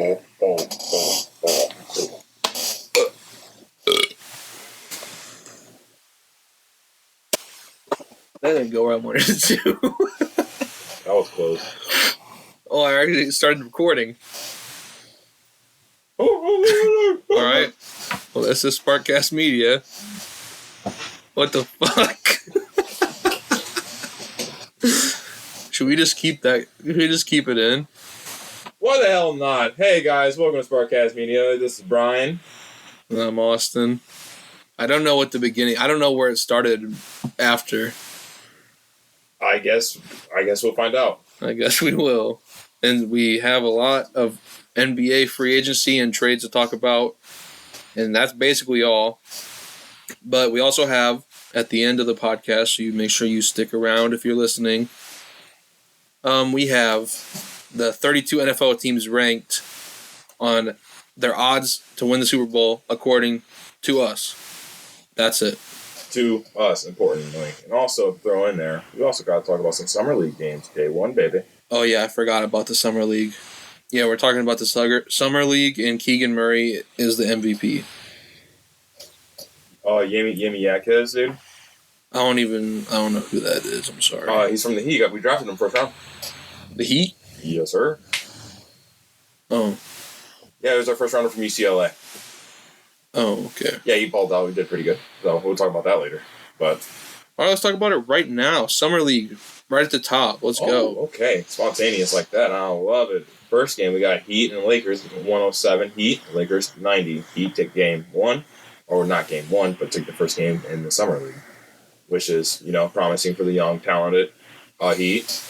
That didn't go where I wanted it to. That was close. Oh, I already started recording. Alright. Well, this is Sparkcast Media. What the fuck? Should we just keep that? Should we just keep it in? Why the hell not? Hey guys, welcome to Sparkcast Media. This is Brian. And I'm Austin. I don't know what the beginning. I don't know where it started after. I guess we'll find out. I guess we will. And we have a lot of NBA free agency and trades to talk about. And that's basically all. But we also have, at the end of the podcast, so you make sure you stick around if you're listening, we have the 32 NFL teams ranked on their odds to win the Super Bowl according to us. That's it. To us, importantly. And also throw in there, we also got to talk about some Summer League games. Day one, baby. Oh, yeah, I forgot about the Summer League. Yeah, we're talking about the Summer League, and Keegan Murray is the MVP. Yemi Yakez, dude. I don't know who that is. I'm sorry. He's from the Heat. We drafted him first round. The Heat? Yes, sir. Oh. Yeah, he was our first rounder from UCLA. Oh, okay. Yeah, he balled out. We did pretty good. So we'll talk about that later. But all right, let's talk about it right now. Summer League, right at the top. Let's go. Okay. Spontaneous like that. I love it. First game, we got Heat and Lakers. 107 Heat. Lakers 90. Heat take game one. Or not game one, but took the first game in the Summer League. Which is, promising for the young, talented Heat.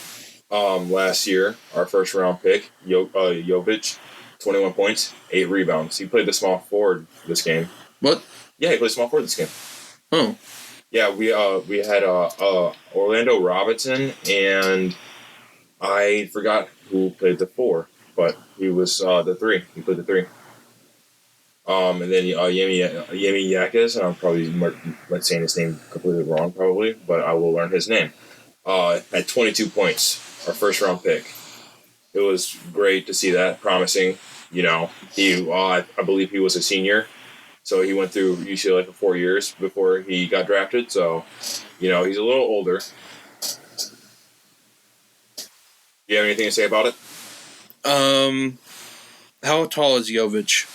Last year, our first round pick, Jovic, 21 points, 8 rebounds. He played the small forward this game. What? Yeah, he played small forward this game. Oh. Yeah, we had Orlando Robinson, and I forgot who played the 4, but he was the 3. He played the 3. And then Yemi Yakez, and I'm probably saying his name completely wrong, probably, but I will learn his name. Had 22 points, our first round pick. It was great to see that, promising. I believe he was a senior, so he went through UCLA for 4 years before he got drafted. So, he's a little older. Do you have anything to say about it? How tall is Jovic?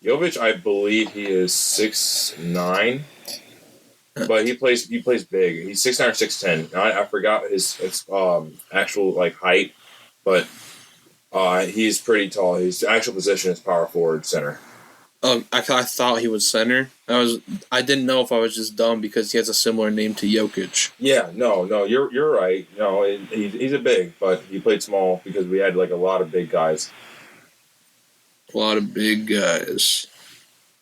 Jovic, I believe he is 6'9", but he plays big. He's 6'9" or 6'10". I forgot his actual height, but he's pretty tall. His actual position is power forward center. Oh, I thought he was center. I didn't know if I was just dumb because he has a similar name to Jokic. Yeah, no, you're right. No, he's a big, but he played small because we had a lot of big guys. A lot of big guys.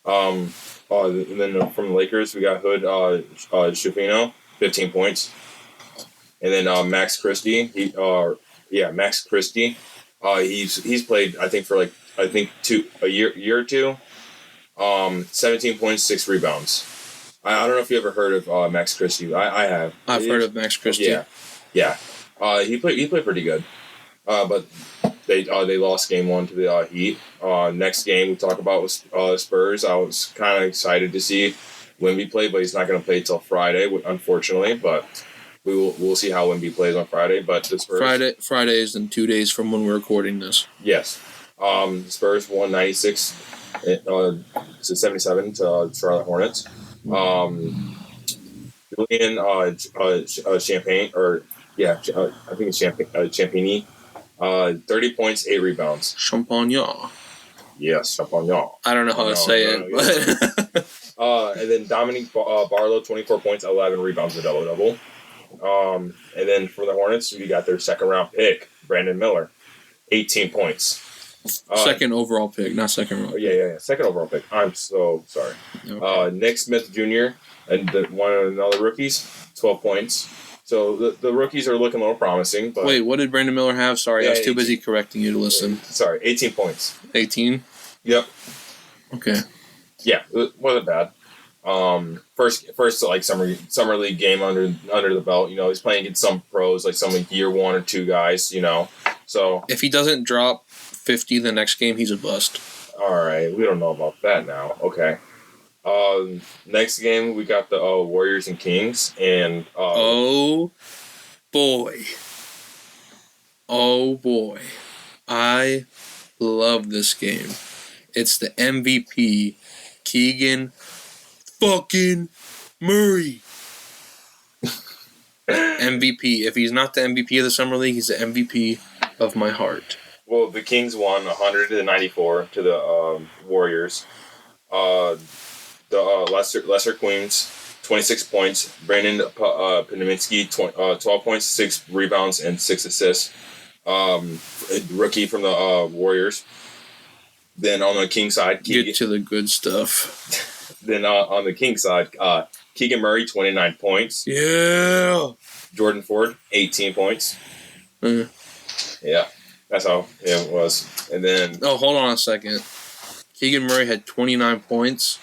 And then from the Lakers, we got Hood Schifino, 15 points. And then Max Christie, Max Christie. He's played, I think, for a year or two. 17 points, 6 rebounds. I don't know if you ever heard of Max Christie. I have. I've heard of Max Christie. Yeah. He played pretty good. But they lost game 1 to the Heat. Next game we talk about was Spurs. I was kind of excited to see Wemby play, but he's not going to play till Friday, unfortunately. But we'll see how Wemby plays on Friday. But the Spurs Friday is in 2 days from when we're recording this. Yes. Spurs won 96 to 77 to Charlotte Hornets. Julian Champagne, I think it's Champagny. 30 points, 8 rebounds. Champagne. Yes, Champagne. I don't know how to say it, but and then Dominique Barlow, 24 points, 11 rebounds, a double-double. And then for the Hornets, we got their second round pick, Brandon Miller, 18 points. Second overall pick, not second round. Yeah. Second overall pick. I'm so sorry. Okay. Nick Smith Jr. and one of the other rookies, 12 points. So the rookies are looking a little promising. But wait, what did Brandon Miller have? Sorry, I was too busy correcting you to listen. Sorry, 18 points. 18? Yep. Okay. Yeah, it wasn't bad. First summer league game under the belt. He's playing against some pros, like some year 1 or 2 guys. So if he doesn't drop 50 the next game, he's a bust. all right, we don't know about that now. Okay. Next game we got the Warriors and Kings, and Oh boy. Oh boy. I love this game. It's the MVP, Keegan fucking Murray. MVP. If he's not the MVP of the Summer League, he's the MVP of my heart. well, the Kings won 100-94 to the Warriors. The Lesser Queens, 26 points. Brandon Panaminski, 12 points, 6 rebounds, and 6 assists. Rookie from the Warriors. Then on the King side, Get to the good stuff. Then on the King side, Keegan Murray, 29 points. Yeah. Jordan Ford, 18 points. Mm. Yeah, that's how it was. And then... Oh, hold on a second. Keegan Murray had 29 points.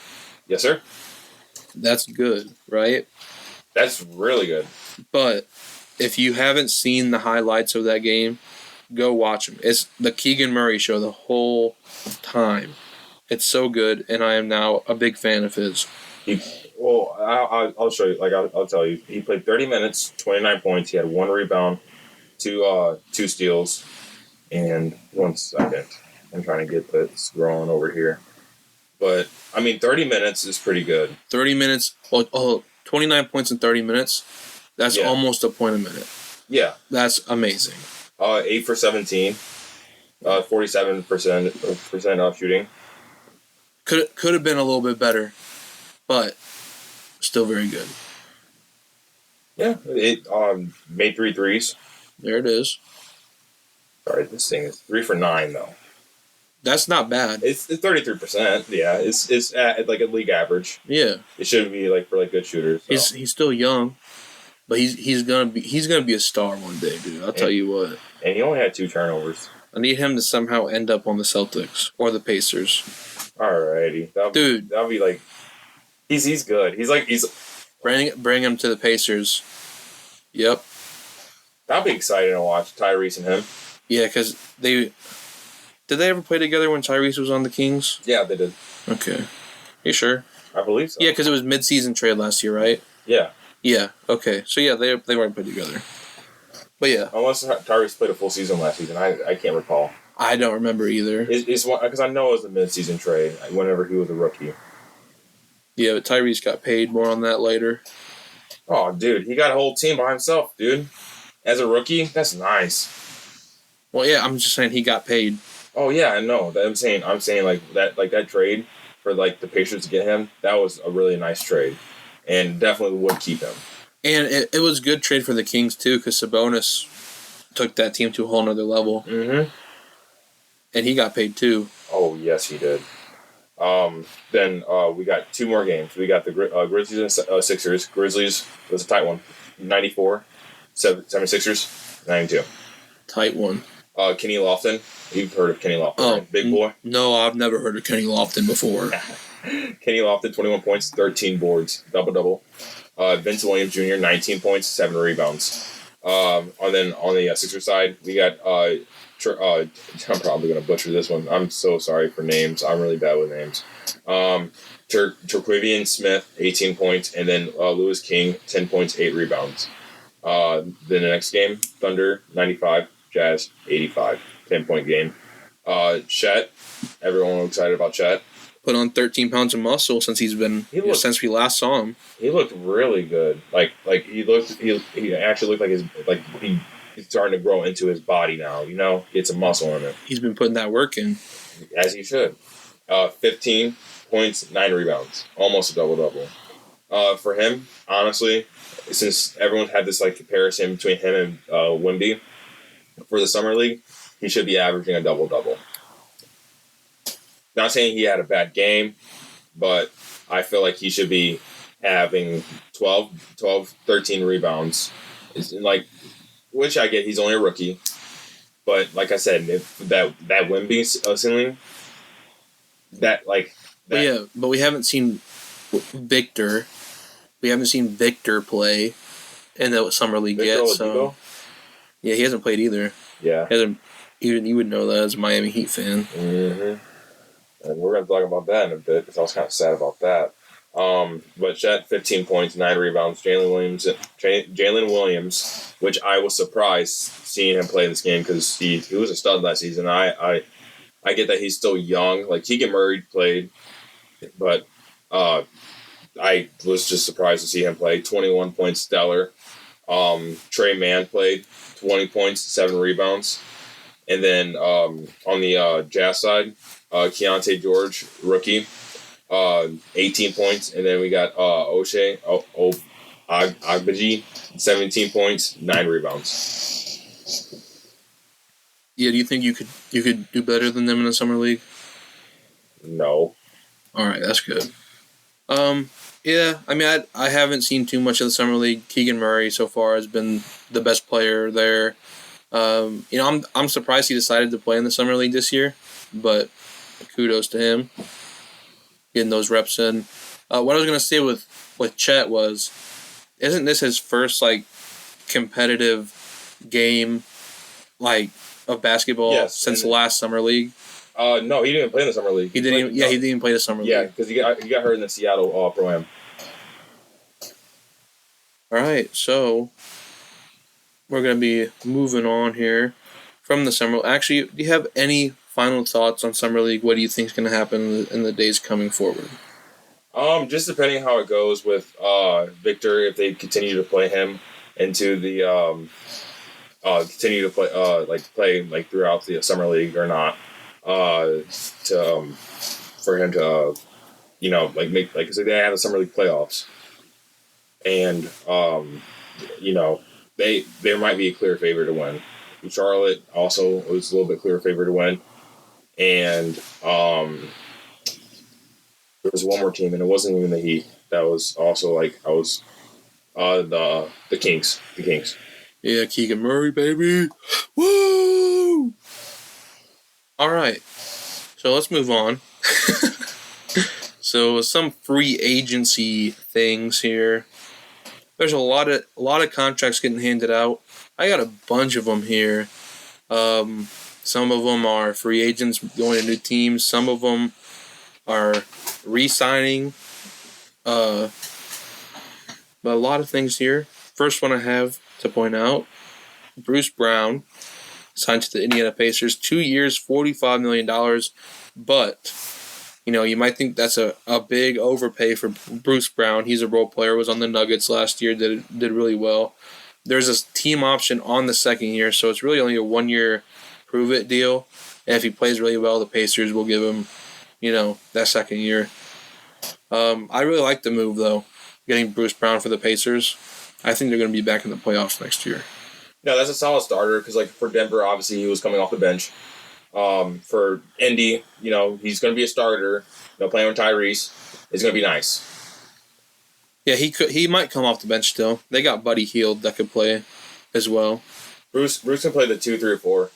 Yes, sir. That's good, right? That's really good. But if you haven't seen the highlights of that game, go watch them. It's the Keegan Murray show the whole time. It's so good, and I am now a big fan of his. I'll show you. I'll tell you. He played 30 minutes, 29 points. He had 1 rebound, 2 steals, and 1 second. I'm trying to get this rolling over here. But, 30 minutes is pretty good. 30 minutes, 29 points in 30 minutes, that's almost a point a minute. Yeah. That's amazing. 8 for 17, 47% off shooting. Could have been a little bit better, but still very good. Yeah, it made 3 threes. There it is. Sorry, this thing is 3 for 9 though. That's not bad. It's 33%. Yeah, it's at like a league average. Yeah, it shouldn't be like for like good shooters. So. He's still young, but he's gonna be a star one day, dude. I'll tell you what. And he only had 2 turnovers. I need him to somehow end up on the Celtics or the Pacers. Alrighty, that'll be like he's good. He's bring him to the Pacers. Yep. That'll be exciting to watch Tyrese and him. Yeah, because did they ever play together when Tyrese was on the Kings? Yeah, they did. Okay. You sure? I believe so. Yeah, because it was mid-season trade last year, right? Yeah. Yeah. Okay. So yeah, they weren't played together. But yeah. Unless Tyrese played a full season last season, I can't recall. I don't remember either. It's because I know it was a mid-season trade whenever he was a rookie. Yeah, but Tyrese got paid. More on that later. Oh, dude, he got a whole team by himself, dude. As a rookie, that's nice. Well, yeah, I'm just saying he got paid. Oh yeah, I know. I'm saying that trade for like the Pacers to get him, that was a really nice trade, and definitely would keep him. And it was a good trade for the Kings too, because Sabonis took that team to a whole nother level. Mm-hmm. And he got paid too. Oh yes, he did. Then we got 2 more games. We got the Grizzlies and Sixers. Grizzlies was a tight one, 94. 76ers, 92. Tight one. Kenny Lofton. You've heard of Kenny Lofton, right? Big boy? No, I've never heard of Kenny Lofton before. Kenny Lofton, 21 points, 13 boards, double-double. Vince Williams Jr., 19 points, 7 rebounds. And then on the Sixers side, we got I'm probably going to butcher this one. I'm so sorry for names. I'm really bad with names. Terquavian Smith, 18 points, and then Lewis King, 10 points, 8 rebounds. Then the next game, Thunder, 95, Jazz, 85, 10-point game. Chet, everyone was excited about Chet. Put on 13 pounds of muscle since since we last saw him. He looked really good. He actually looked like he's starting to grow into his body now. You know, get some muscle in it. He's been putting that work in, as he should. 15 points, 9 rebounds, almost a double-double. For him, honestly, since everyone had this like comparison between him and Wemby for the summer league, he should be averaging a double-double. Not saying he had a bad game, but I feel like he should be having 13 rebounds. Which I get, he's only a rookie. But like I said, if that Wemby ceiling, but we haven't seen Victor. We haven't seen Victor play in the summer league yet. So yeah, he hasn't played either. Yeah, he hasn't Even you would know that as a Miami Heat fan. Mm-hmm. And we're going to talk about that in a bit because I was kind of sad about that. But Chet, 15 points, 9 rebounds. Jalen Williams, which I was surprised seeing him play this game because he was a stud last season. I get that he's still young. Like Keegan Murray played, but I was just surprised to see him play. 21 points, stellar. Trey Mann played 20 points, 7 rebounds. And then on the Jazz side, Keontae George, rookie, 18 points. And then we got O'Shea Agbaji, 17 points, 9 rebounds. Yeah, do you think you could do better than them in the summer league? No. All right, that's good. Yeah, I mean, I haven't seen too much of the summer league. Keegan Murray so far has been the best player there. I'm surprised he decided to play in the summer league this year, but kudos to him getting those reps in. What I was gonna say with Chet was, isn't this his first competitive game of basketball since the last summer league? No, he didn't even play in the summer league. He didn't even play the summer league. Yeah, because he got hurt in the Seattle Pro-Am. All right, so we're going to be moving on here from the summer. Actually, do you have any final thoughts on summer league? What do you think is going to happen in the days coming forward? Just depending how it goes with Victor, if they continue to play him into the continue to play throughout the summer league or not. For him to make so they have the summer league playoffs, and there might be a clear favorite to win. Charlotte also was a little bit clear favorite to win, and there was one more team, and it wasn't even the Heat. That was also the Kings. The Kings. Yeah, Keegan Murray, baby. Woo! All right, so let's move on. So some free agency things here. There's a lot of contracts getting handed out. I got a bunch of them here. Some of them are free agents going to new teams. Some of them are re-signing. But a lot of things here. First one I have to point out, Bruce Brown signed to the Indiana Pacers, 2 years, $45 million. But, you might think that's a big overpay for Bruce Brown. He's a role player, was on the Nuggets last year, did really well. There's a team option on the second year, so it's really only a 1-year prove-it deal. And if he plays really well, the Pacers will give him, that second year. I really like the move, though, getting Bruce Brown for the Pacers. I think they're going to be back in the playoffs next year. No, that's a solid starter because, for Denver, obviously he was coming off the bench. For Indy, he's going to be a starter. Playing with Tyrese is going to be nice. Yeah, he might come off the bench still. They got Buddy Hield that could play as well. Bruce can play the 2, 3, or 4.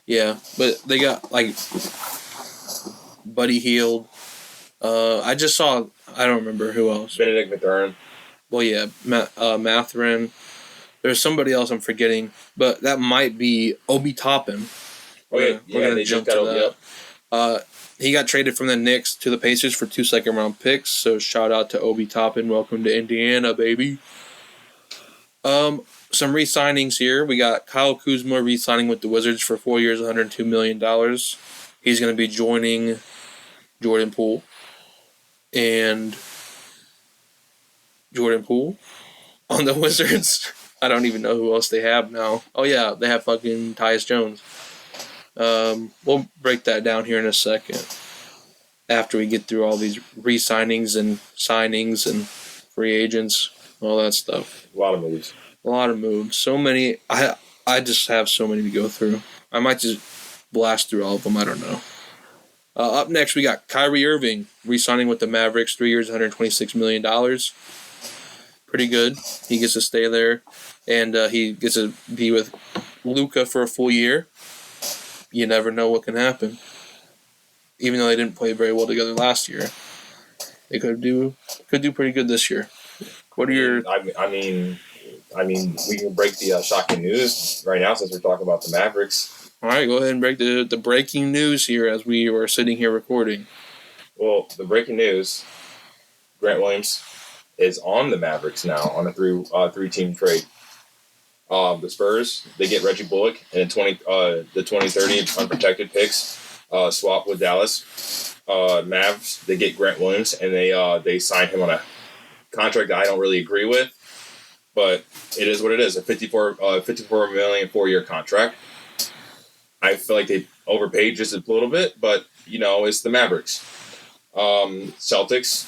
Yeah, but they got Buddy Hield. I just saw. I don't remember who else. Benedict Mathurin. Well, yeah, Mathurin. There's somebody else I'm forgetting, but that might be Obi Toppin. We're gonna jump to that. He got traded from the Knicks to the Pacers for 2 second-round picks. So shout out to Obi Toppin. Welcome to Indiana, baby. Some re-signings here. We got Kyle Kuzma re-signing with the Wizards for 4 years, $102 million. He's going to be joining Jordan Poole. And Jordan Poole on the Wizards. I don't even know who else they have now. Oh, yeah, they have fucking Tyus Jones. We'll break that down here in a second after we get through all these re-signings and signings and free agents, all that stuff. A lot of moves. So many. I just have so many to go through. I might just blast through all of them. I don't know. Up next, we got Kyrie Irving re-signing with the Mavericks, 3 years, $126 million. Pretty good. He gets to stay there, and he gets to be with Luka for a full year. You never know what can happen. Even though they didn't play very well together last year, they could do pretty good this year. What are your? I mean, we can break the shocking news right now since we're talking about the Mavericks. All right, go ahead and break the breaking news here as we were sitting here recording. Well, the breaking news: Grant Williams is on the Mavericks now on a three-team trade. The Spurs, they get Reggie Bullock and the 2030 unprotected picks swap with Dallas. Mavs, they get Grant Williams and they sign him on a contract that I don't really agree with, but it is what it is. A $54 million 4-year contract. I feel like they overpaid just a little bit, but it's the Mavericks. Celtics,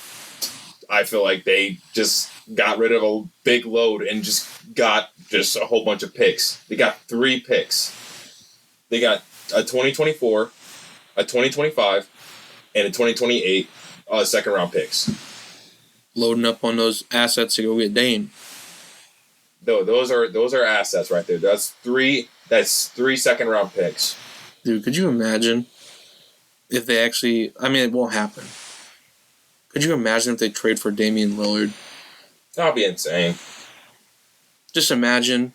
I feel like they just got rid of a big load and just got a whole bunch of picks. They got 3 picks. They got a 2024, a 2025, and a 2028 second round picks. Loading up on those assets to go get Dame. Those are assets right there. That's 3 second round picks. Dude, could you imagine if they actually... I mean, it won't happen. Could you imagine if they trade for Damian Lillard? That'd be insane. Just imagine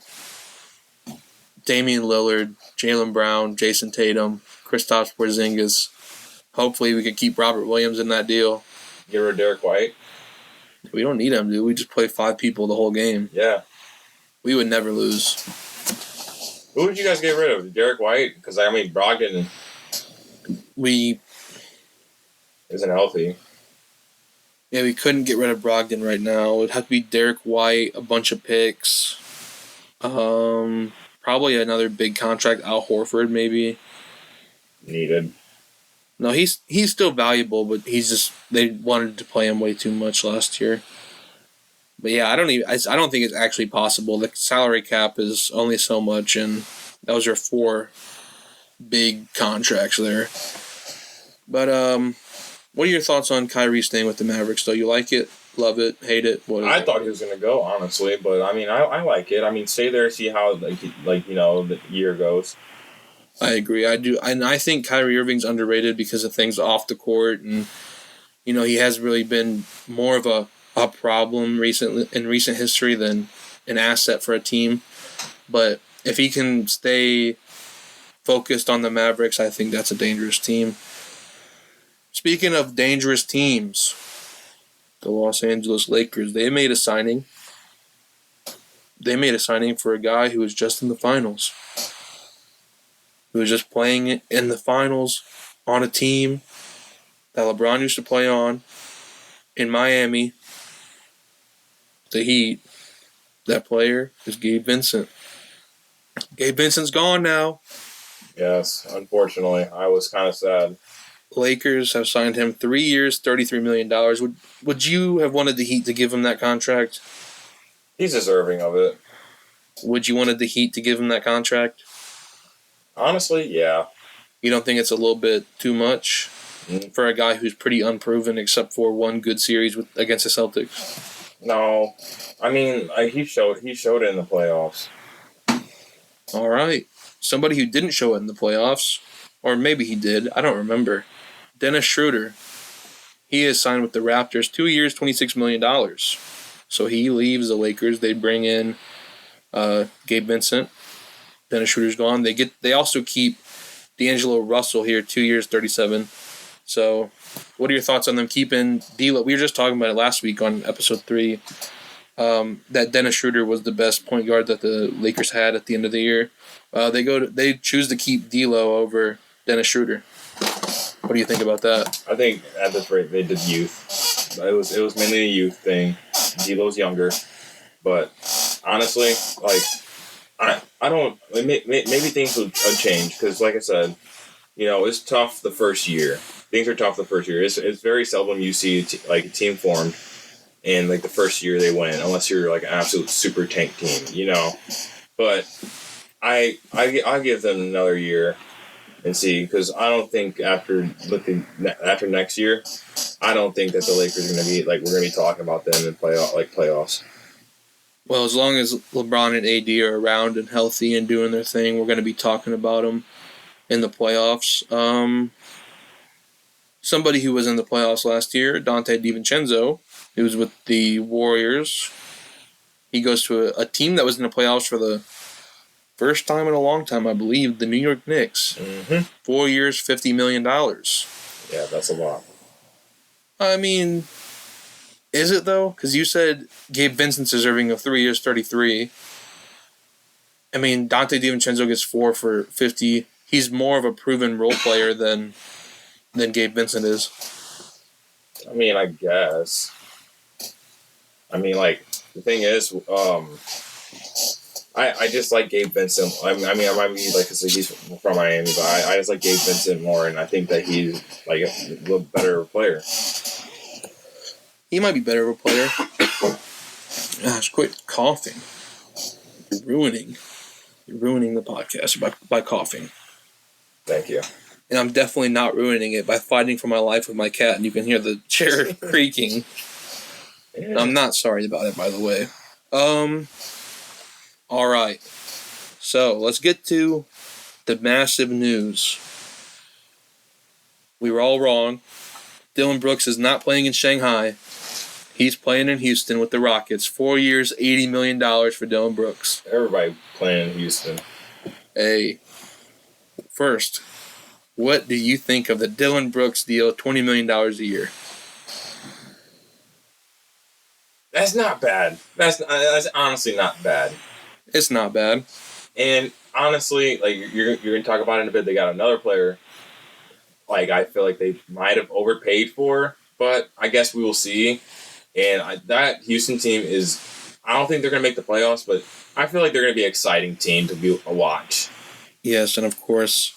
Damian Lillard, Jaylen Brown, Jason Tatum, Kristaps Porzingis. Hopefully we could keep Robert Williams in that deal. Get rid of Derek White. We don't need him, dude. We just play 5 people the whole game. Yeah. We would never lose. Who would you guys get rid of? Derek White? Because, Brogdon... isn't healthy. Yeah, we couldn't get rid of Brogdon right now. It would have to be Derek White, a bunch of picks. Probably another big contract. Al Horford, maybe. Needed. No, he's still valuable, but they wanted to play him way too much last year. But yeah, I don't think it's actually possible. The salary cap is only so much, and those are 4 big contracts there. But what are your thoughts on Kyrie staying with the Mavericks, though? You like it? Love it? Hate it? I thought he was going to go, honestly. But, I like it. Stay there, see how, the year goes. I agree. I do. And I think Kyrie Irving's underrated because of things off the court. And, he has really been more of a problem in recent history than an asset for a team. But if he can stay focused on the Mavericks, I think that's a dangerous team. Speaking of dangerous teams, the Los Angeles Lakers, they made a signing. They made a signing for a guy who was just in the finals. Who was just playing in the finals on a team that LeBron used to play on in Miami. The Heat. That player is Gabe Vincent. Gabe Vincent's gone now. Yes, unfortunately. I was kind of sad. Lakers have signed him 3 years, $33 million. Would you have wanted the Heat to give him that contract? He's deserving of it. Would you wanted the Heat to give him that contract? Honestly, yeah. You don't think it's a little bit too much for a guy who's pretty unproven except for one good series against the Celtics? No. He showed it in the playoffs. All right. Somebody who didn't show it in the playoffs, or maybe he did, I don't remember. Dennis Schroeder. He is signed with the Raptors, 2 years, $26 million. So he leaves the Lakers. They bring in Gabe Vincent. Dennis Schroeder's gone. They also keep D'Angelo Russell here, 2 years, $37. So what are your thoughts on them keeping D'Lo? We were just talking about it last week on episode 3. That Dennis Schroeder was the best point guard that the Lakers had at the end of the year. They choose to keep D'Lo over Dennis Schroeder. What do you think about that? I think at this rate they did youth. It was mainly a youth thing. D'Lo's younger, but honestly, I don't. Maybe things will change because, like I said, it's tough the first year. Things are tough the first year. It's very seldom you see a team formed in the first year they win, unless you're an absolute super tank team, But I give them another year and see, because I don't think after next year, I don't think that the Lakers are going to be we're going to be talking about them in playoffs. Well, as long as LeBron and AD are around and healthy and doing their thing, we're going to be talking about them in the playoffs. Somebody who was in the playoffs last year, Dante DiVincenzo, he was with the Warriors. He goes to a team that was in the playoffs for the First time in a long time, I believe, the New York Knicks. Mm-hmm. 4 years, $50 million. Yeah, that's a lot. I mean, is it though? Because you said Gabe Vincent's deserving of 3 years, 33. I mean, Dante DiVincenzo gets 4 for 50. He's more of a proven role player than Gabe Vincent is. I mean, I guess. I mean, like, the thing is, I just like Gabe Vincent. I mean, I might be like, because he's from Miami, but I just like Gabe Vincent more, and I think that he's like a little better player. He might be better of a player. Gosh, quit coughing. You're ruining the podcast by coughing. Thank you. And I'm definitely not ruining it by fighting for my life with my cat, and you can hear the chair creaking. And I'm not sorry about it, by the way. All right. So, let's get to the massive news. We were all wrong. Dillon Brooks is not playing in Shanghai. He's playing in Houston with the Rockets. 4 years, $80 million for Dillon Brooks. Everybody playing in Houston. Hey, first, what do you think of the Dillon Brooks deal, $20 million a year? That's not bad. That's honestly not bad. It's not bad. And honestly, like you're gonna talk about it in a bit. They got another player. Like I feel like they might have overpaid for, but I guess we will see. And that Houston team is. I don't think they're gonna make the playoffs, but I feel like they're gonna be an exciting team to watch. Yes, and of course,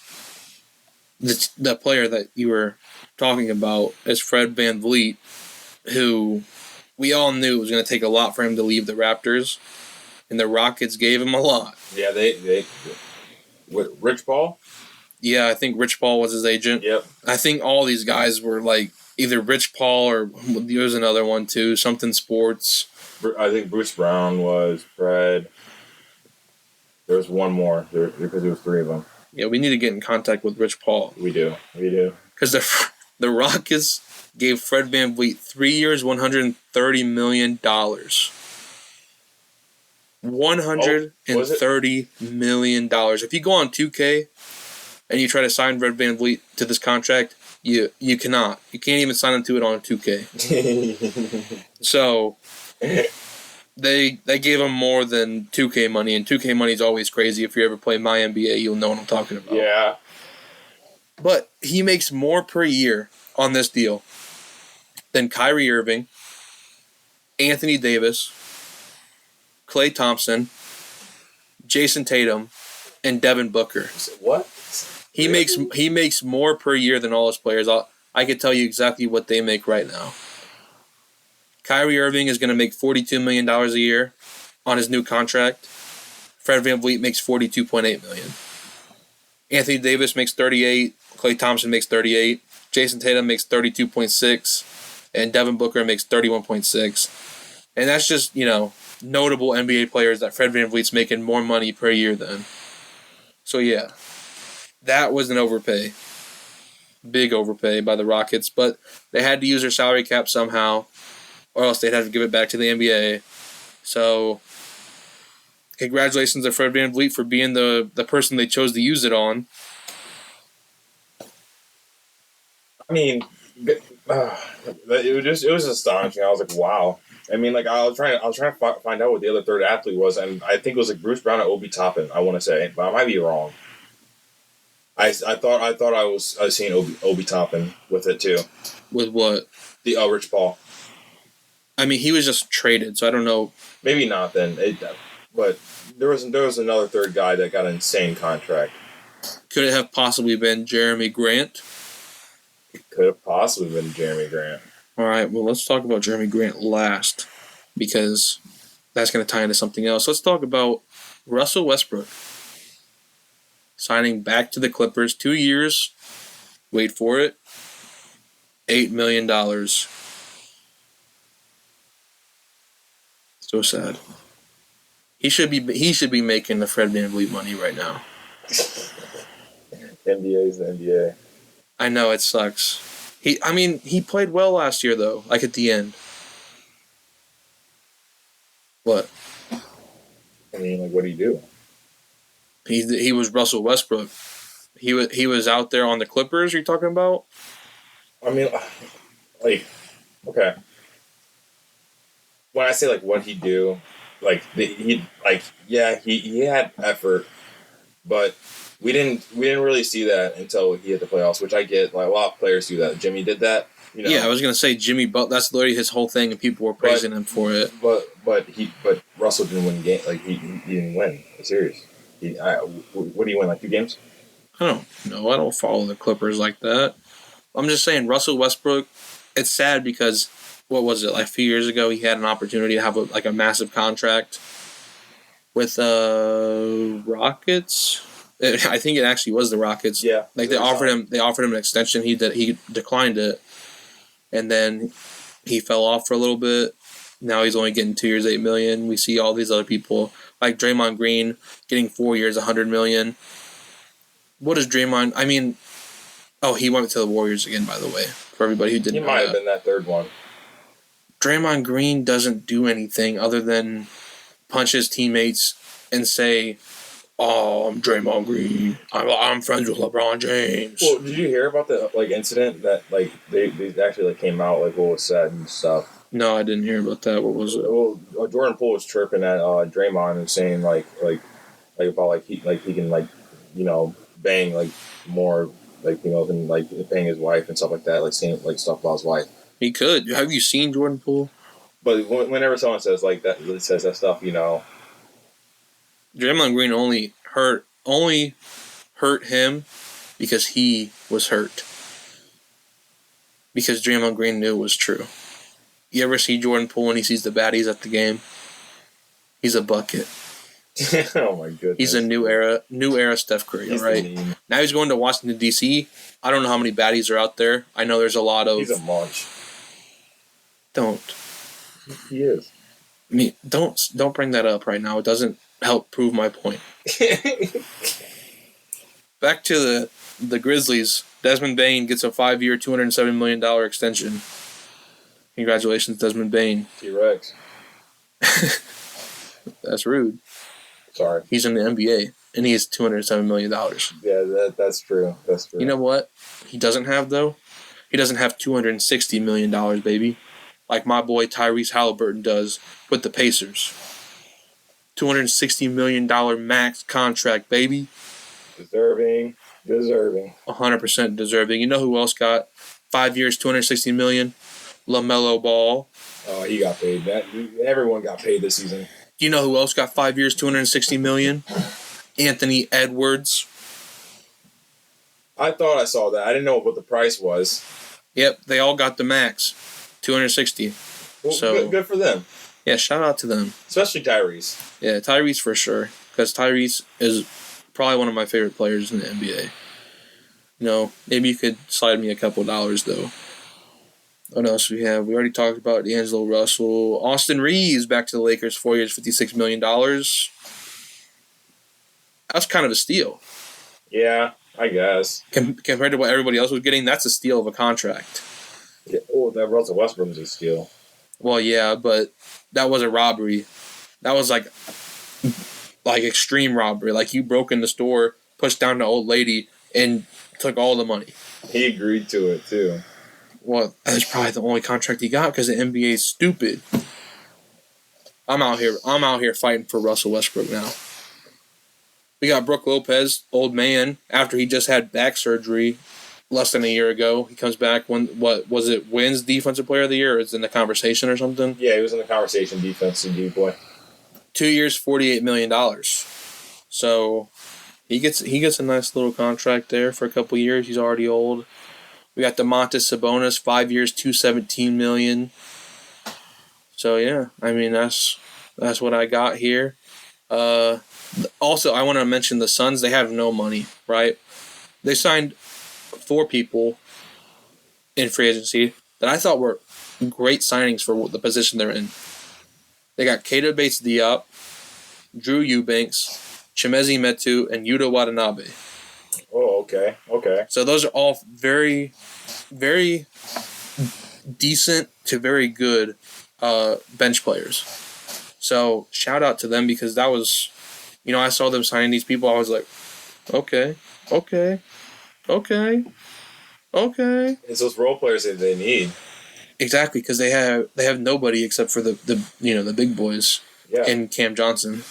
the player that you were talking about is Fred VanVleet, who we all knew it was going to take a lot for him to leave the Raptors, and the Rockets gave him a lot. Yeah, they with Rich Paul? Yeah, I think Rich Paul was his agent. Yep. I think all these guys were like either Rich Paul or there was another one too, something sports. I think Bruce Brown was Fred. There was one more because there was 3 of them. Yeah, we need to get in contact with Rich Paul. We do. Because the Rockets gave Fred VanVleet 3 years, $130 million. $130 million. If you go on 2K and you try to sign Fred VanVleet to this contract, you cannot. You can't even sign him to it on 2K. So they gave him more than 2K money, and 2K money is always crazy. If you ever play My NBA, you'll know what I'm talking about. Yeah. But he makes more per year on this deal than Kyrie Irving, Anthony Davis, Klay Thompson, Jason Tatum, and Devin Booker. What? He makes more per year than all his players. I could tell you exactly what they make right now. Kyrie Irving is going to make $42 million a year on his new contract. Fred VanVleet makes $42.8 million. Anthony Davis makes $38. Klay Thompson makes $38. Jason Tatum makes $32.6. And Devin Booker makes $31.6. And that's just, notable NBA players that Fred VanVleet's making more money per year than. So, yeah, that was an overpay. Big overpay by the Rockets. But they had to use their salary cap somehow, or else they'd have to give it back to the NBA. So, congratulations to Fred VanVleet for being the person they chose to use it on. I mean, it was astonishing. I was like, wow. I mean, like I was trying to find out what the other third athlete was, and I think it was like Bruce Brown or Obi Toppin. I want to say, but I might be wrong. I thought I was seeing Obi Toppin with it too. With what? The Rich Paul. I mean, he was just traded, so I don't know. Maybe not then. But there was another third guy that got an insane contract. Could it have possibly been Jeremy Grant? It could have possibly been Jeremy Grant. All right, well, let's talk about Jeremy Grant last, because that's going to tie into something else. Let's talk about Russell Westbrook signing back to the Clippers, 2 years. Wait for it, $8 million. So sad. He should be making the Fred VanVleet money right now. NBA's the NBA. I know it sucks. He played well last year though, like at the end. What? I mean, like, what do you do? He was Russell Westbrook. He was out there on the Clippers. You're talking about? I mean, like, okay. When I say like what he do, like he had effort, but we didn't really see that until he hit the playoffs, which I get. Like a lot of players do that. Jimmy did that. Yeah, I was gonna say Jimmy Butler. That's literally his whole thing, and people were praising him for it. But Russell didn't win game. Like he didn't win a series. What do you win? Like 2 games? I don't know. I don't follow the Clippers like that. I'm just saying Russell Westbrook. It's sad because what was it, like a few years ago? He had an opportunity to have a massive contract with Rockets. I think it actually was the Rockets. Yeah, like they offered him an extension. He declined it, and then he fell off for a little bit. Now he's only getting 2 years, $8 million. We see all these other people like Draymond Green getting 4 years, $100 million. What is Draymond? I mean, he went to the Warriors again. By the way, for everybody who didn't, he might have been that third one. Draymond Green doesn't do anything other than punch his teammates and say, "Oh, I'm Draymond Green. I'm friends with LeBron James." Well, did you hear about the incident that they actually came out what was said and stuff? No, I didn't hear about that. What was it? Well, Jordan Poole was chirping at Draymond and saying about he can bang more than bang his wife and stuff like that, saying stuff about his wife. He could. Have you seen Jordan Poole? But whenever someone says that, says that stuff, Draymond Green only hurt him because he was hurt. Because Draymond Green knew it was true. You ever see Jordan Poole when he sees the baddies at the game? He's a bucket. Oh my goodness. He's a new era Steph Curry, right? Now he's going to Washington, D.C. I don't know how many baddies are out there. I know there's a lot of... He's a munch. Don't. He is. I mean, don't bring that up right now. It doesn't help prove my point. Back to the Grizzlies. Desmond Bane gets a 5-year, $207 million extension. Congratulations, Desmond Bane. T-Rex. That's rude. Sorry. He's in the NBA, and he has $207 million. Yeah, that's true. That's true. You know what he doesn't have, though? He doesn't have $260 million, baby. Like my boy Tyrese Halliburton does with the Pacers. $260 million max contract, baby. Deserving. 100% deserving. You know who else got 5 years, $260 million? LaMelo Ball. Oh, he got paid. Everyone got paid this season. Do you know who else got 5 years, $260 million? Anthony Edwards. I thought I saw that. I didn't know what the price was. Yep, they all got the max, $260. Well, so good for them. Yeah, shout out to them. Especially Tyrese. Yeah, Tyrese for sure. Because Tyrese is probably one of my favorite players in the NBA. Maybe you could slide me a couple dollars, though. What else we have? We already talked about D'Angelo Russell. Austin Reeves back to the Lakers, 4 years, $56 million. That's kind of a steal. Yeah, I guess. Compared to what everybody else was getting, that's a steal of a contract. Yeah, that Russell Westbrook was a steal. Well, yeah, but that was a robbery. That was like extreme robbery. Like you broke in the store, pushed down the old lady, and took all the money. He agreed to it, too. Well, that's probably the only contract he got because the NBA is stupid. I'm out here fighting for Russell Westbrook now. We got Brook Lopez, old man, after he just had back surgery less than a year ago. He comes back wins Defensive Player of the Year, or is in the conversation or something? Yeah, he was in the conversation, defensive D-boy. 2 years, $48 million. So he gets a nice little contract there for a couple years. He's already old. We got Domantas Sabonis, 5 years, $217 million. So yeah, I mean that's what I got here. Also, I want to mention the Suns. They have no money, right? They signed 4 people in free agency that I thought were great signings for the position they're in. They got Keita Bates-Diop, Drew Eubanks, Chimezi Metu, and Yuta Watanabe. Oh, okay. So those are all very, very decent to very good bench players. So shout out to them because that was I saw them signing these people. I was like, okay. It's those role players that they need. Exactly, because they have nobody except for the big boys. Yeah. And Cam Johnson.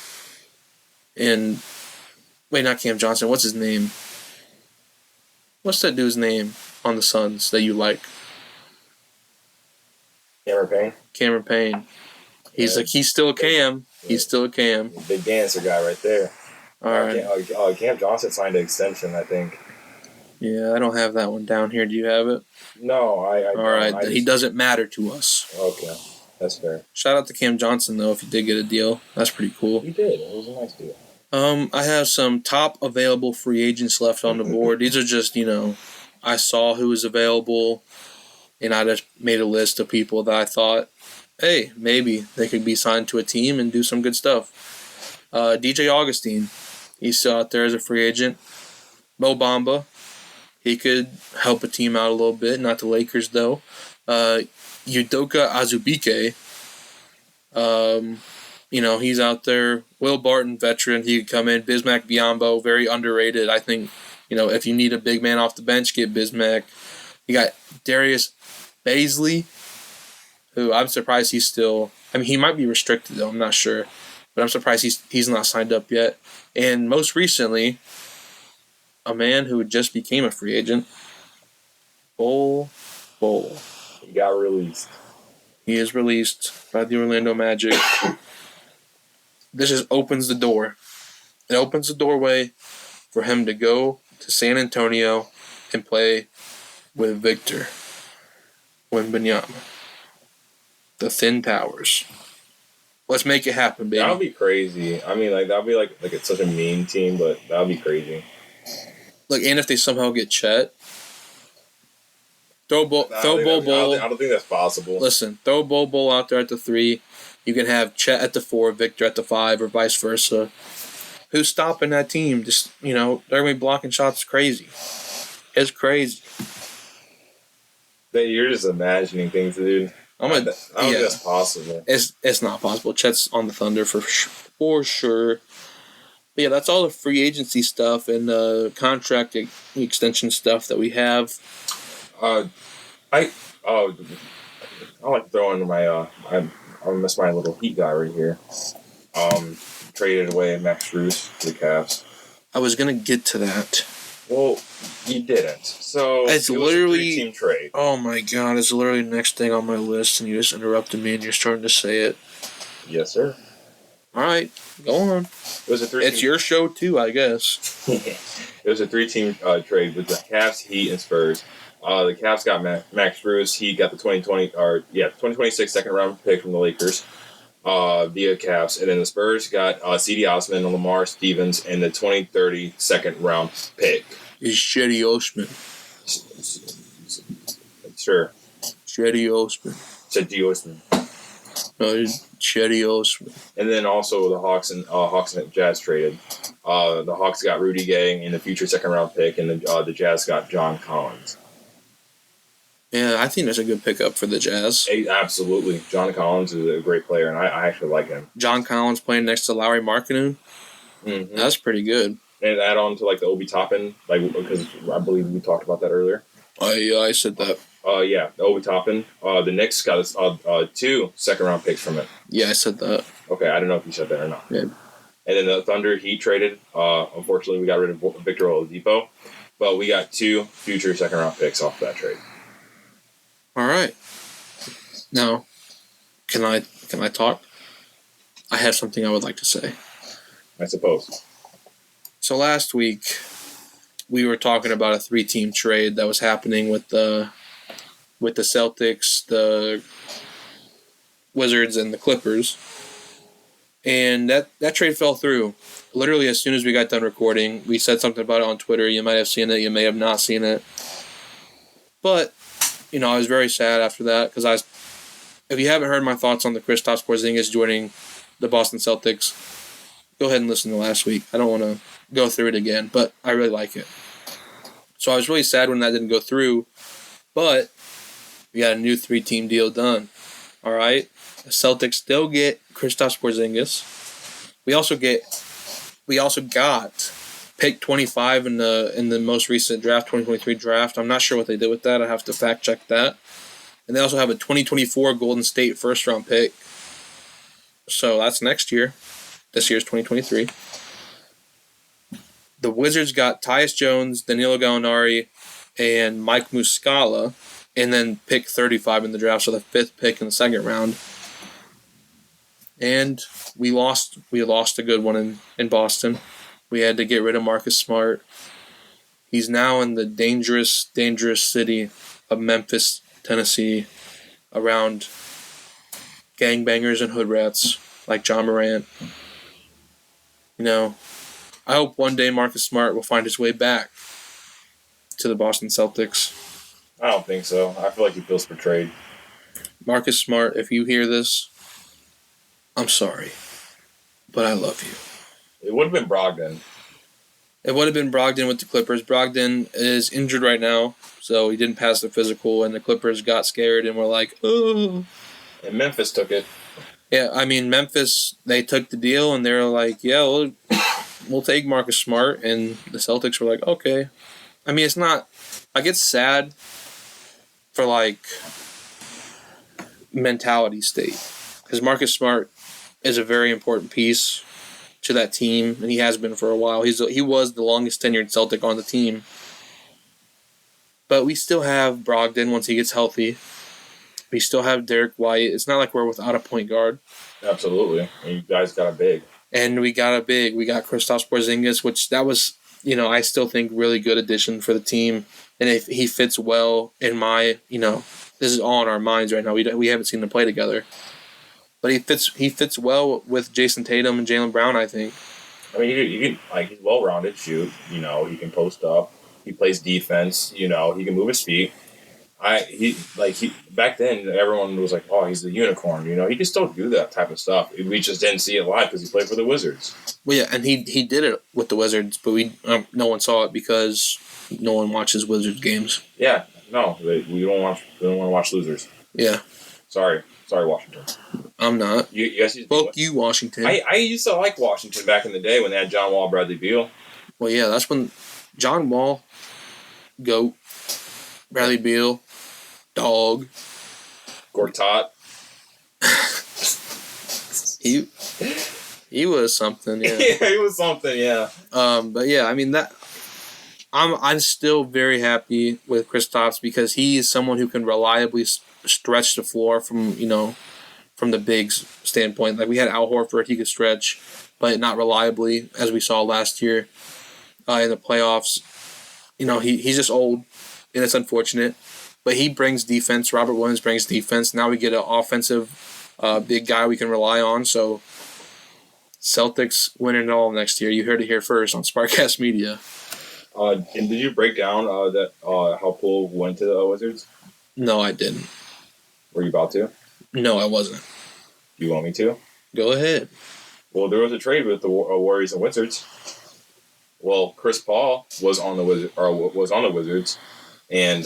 And wait, not Cam Johnson. What's his name? What's that dude's name on the Suns that you like? Cameron Payne. He's still a Cam. He's still a Cam. Big dancer guy right there. All right. Cam Johnson signed an extension, I think. Yeah, I don't have that one down here. Do you have it? No, I All right. He doesn't matter to us. Okay, that's fair. Shout out to Cam Johnson, though, if he did get a deal. That's pretty cool. He did. It was a nice deal. I have some top available free agents left on the board. These are just, I saw who was available, and I just made a list of people that I thought, hey, maybe they could be signed to a team and do some good stuff. DJ Augustine, he's still out there as a free agent. Mo Bamba, he could help a team out a little bit, not the Lakers, though. Udoka Azubuike, he's out there. Will Barton, veteran, he could come in. Bismack Biyombo, very underrated. I think, if you need a big man off the bench, get Bismack. You got Darius Baisley, who I'm surprised he's still... he might be restricted, though. I'm not sure. But I'm surprised he's not signed up yet. And most recently, a man who just became a free agent, Bol Bol. He got released. He is released by the Orlando Magic. This just opens the door. It opens the doorway for him to go to San Antonio and play with Victor Wembanyama. The Thin Towers. Let's make it happen, baby. That would be crazy. that would be like it's such a mean team, but that would be crazy. Look, and if they somehow get Chet, throw Bol Bol. I don't think that's possible. Listen, throw Bol Bol out there at the 3. You can have Chet at the 4, Victor at the 5, or vice versa. Who's stopping that team? Just, they're going to be blocking shots crazy. It's crazy. You're just imagining things, dude. I don't think that's possible. It's not possible. Chet's on the Thunder for sure. But yeah, that's all the free agency stuff and contract extension stuff that we have. I like to throw in my I miss my little Heat guy right here. Traded away Max Strus to the Cavs. I was gonna get to that. Well, you didn't. So it literally was a 3-team trade. Oh my god! It's literally the next thing on my list, and you just interrupted me, and you're starting to say it. Yes, sir. All right, go on. It was a 3-team. It's your show too, I guess. It was a 3-team trade with the Cavs, Heat, and Spurs. The Cavs got Max Strus. He got the 2026 second round pick from the Lakers via Cavs, and then the Spurs got C.D. Osman and Lamar Stevens and the 2030 second round pick. It's Cedi Osman. Sure. Cedi Osman. No, it's Cedi Osman. And then also the Hawks and Jazz traded. The Hawks got Rudy Gay and the future second round pick, and the Jazz got John Collins. Yeah, I think that's a good pickup for the Jazz. Absolutely. John Collins is a great player, and I actually like him. John Collins playing next to Lauri Markkanen? Mm-hmm. That's pretty good. And add on to the Obi Toppin, because I believe we talked about that earlier. I said that. The Obi Toppin. The Knicks got 2 second-round picks from it. Yeah, I said that. Okay, I don't know if you said that or not. Yeah. And then the Thunder, Heat traded. Unfortunately, we got rid of Victor Oladipo, but we got 2 future second-round picks off that trade. All right. Now, can I talk? I have something I would like to say. I suppose. So last week, we were talking about a 3-team trade that was happening with the Celtics, the Wizards, and the Clippers. And that trade fell through. Literally, as soon as we got done recording, we said something about it on Twitter. You might have seen it. You may have not seen it. But, I was very sad after that because if you haven't heard my thoughts on the Kristaps Porzingis joining the Boston Celtics, go ahead and listen to last week. I don't want to go through it again, but I really like it. So I was really sad when that didn't go through, but we got a new 3-team deal done. All right? The Celtics still get Kristaps Porzingis. We also get we also got pick 25 in the most recent draft, 2023 draft. I'm not sure what they did with that. I have to fact check that. And they also have a 2024 Golden State first round pick. So that's next year. This year's 2023. The Wizards got Tyus Jones, Danilo Gallinari, and Mike Muscala, and then pick 35 in the draft, so the 5th pick in the second round. And we lost a good one in Boston. We had to get rid of Marcus Smart. He's now in the dangerous, dangerous city of Memphis, Tennessee, around gangbangers and hood rats like John Morant. I hope one day Marcus Smart will find his way back to the Boston Celtics. I don't think so. I feel like he feels betrayed. Marcus Smart, if you hear this, I'm sorry, but I love you. It would have been Brogdon. It would have been Brogdon with the Clippers. Brogdon is injured right now, so he didn't pass the physical, and the Clippers got scared and were like, oh. And Memphis took it. Yeah, I mean, Memphis, they took the deal, and they were like, yeah, we'll take Marcus Smart, and the Celtics were like, okay. I mean, it's not, it's sad for, mentality state, because Marcus Smart is a very important piece to that team, and he has been for a while. He was the longest tenured Celtic on the team. But we still have Brogdon once he gets healthy. We still have Derek White. It's not like we're without a point guard. Absolutely. And you guys got a big. And we got a big. We got Kristaps Porzingis, which that was, I still think really good addition for the team. And if he fits well in my, this is all in our minds right now. We haven't seen them play together. But he fits well with Jason Tatum and Jaylen Brown, I think. I mean, he can he's well-rounded, shoot. He can post up. He plays defense. He can move his feet. Back then, everyone was like, "Oh, he's the unicorn." He can still do that type of stuff. We just didn't see it live because he played for the Wizards. Well, yeah, and he did it with the Wizards, but no one saw it because no one watches Wizards games. Yeah, no, we don't want to watch losers. Yeah. Sorry, Washington. I'm not. You guys Fuck you, Washington. I used to like Washington back in the day when they had John Wall, Bradley Beal. Well, yeah, that's when John Wall, GOAT, Bradley Beal, dog. Gortat. He was something, yeah. Yeah, he was something, yeah. But yeah, I mean that. I'm still very happy with Kristaps because he is someone who can reliably stretch the floor from the bigs standpoint. Like we had Al Horford, he could stretch, but not reliably, as we saw last year in the playoffs. He's just old, and it's unfortunate. But he brings defense. Robert Williams brings defense. Now we get an offensive big guy we can rely on. So Celtics winning it all next year. You heard it here first on Sparkcast Media. And did you break down that how Poole went to the Wizards? No, I didn't. Were you about to? No, I wasn't. You want me to? Go ahead. Well, there was a trade with the Warriors and Wizards. Well, Chris Paul was on the Wizards, and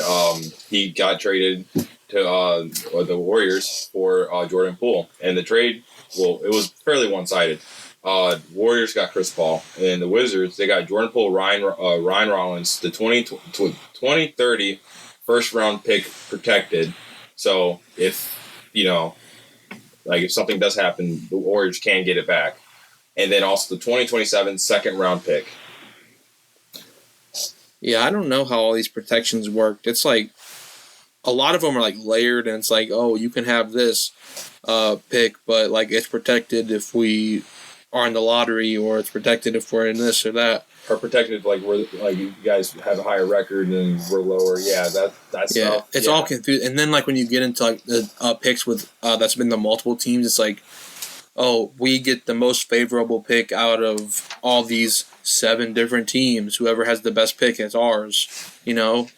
he got traded to the Warriors for Jordan Poole. And the trade, it was fairly one-sided. Warriors got Chris Paul, and the Wizards, they got Jordan Poole, Ryan Rollins, the 2030 first-round pick protected. So if if something does happen, the Warriors can get it back. And then also the 2027 second-round pick. Yeah, I don't know how all these protections worked. It's like a lot of them are like layered, and it's like, oh, you can have this pick, but like it's protected if we are in the lottery, or it's protected if we're in this or that. Or protected like we're like you guys have a higher record and we're lower. Yeah, that's yeah. It's all confused. And then like when you get into like the picks with that's been the multiple teams, it's like, oh, we get the most favorable pick out of all these 7 different teams. Whoever has the best pick is ours. I don't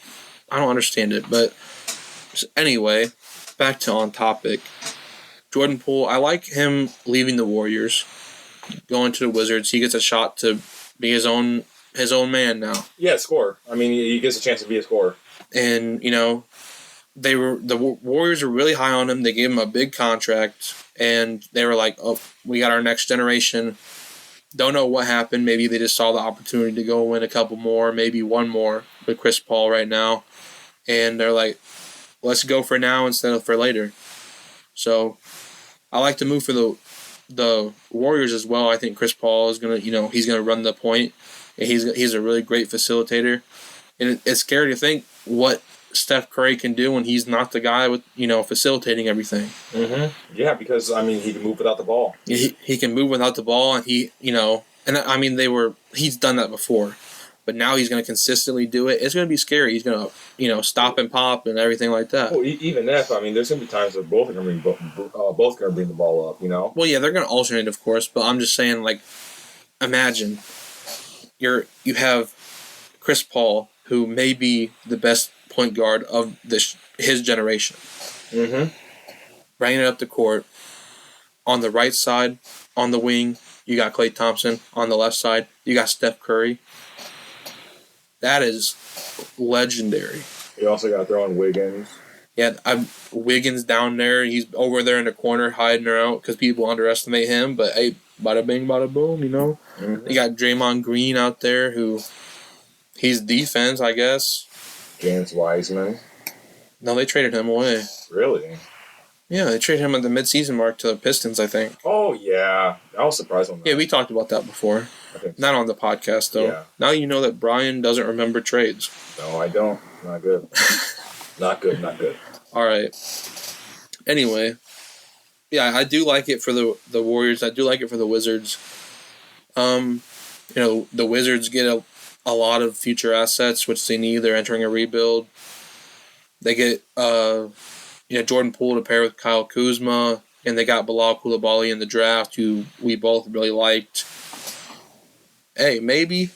understand it. But anyway, back to on topic. Jordan Poole, I like him leaving the Warriors, going to the Wizards. He gets a shot to be his own man now. Yeah, score. I mean, he gets a chance to be a scorer. And, the Warriors were really high on him. They gave him a big contract, and they were like, oh, we got our next generation. Don't know what happened. Maybe they just saw the opportunity to go win a couple more, maybe one more with Chris Paul right now. And they're like, let's go for now instead of for later. So I like to move for the Warriors as well. I think Chris Paul is going to, he's going to run the point. And he's a really great facilitator. And it's scary to think what Steph Curry can do when he's not the guy with, facilitating everything. Mm-hmm. Yeah, because, he can move without the ball. He can move without the ball, and he's done that before. But now he's going to consistently do it. It's going to be scary. He's going to, stop and pop and everything like that. Well, even if, there's going to be times that both are going to bring the ball up, Well, yeah, they're going to alternate, of course, but I'm just saying, imagine you have Chris Paul, who may be the best point guard of his generation. Mm-hmm. Bringing it up the court. On the right side, on the wing, you got Klay Thompson. On the left side, you got Steph Curry. That is legendary. You also got to throw in Wiggins. Yeah, Wiggins down there. He's over there in the corner hiding her out because people underestimate him. But, hey, bada bing, bada boom, Mm-hmm. You got Draymond Green out there who he's defense, I guess. James Wiseman. No, they traded him away. Really? Yeah, they traded him at the midseason mark to the Pistons, I think. Oh, yeah. I was surprised on that. Yeah, we talked about that before. I think so. Not on the podcast, though. Yeah. Now you know that Brian doesn't remember trades. No, I don't. Not good. Not good. All right. Anyway, yeah, I do like it for the Warriors. I do like it for the Wizards. The Wizards get a lot of future assets, which they need. They're entering a rebuild. They get Jordan Poole to pair with Kyle Kuzma, and they got Bilal Coulibaly in the draft, who we both really liked. Hey, maybe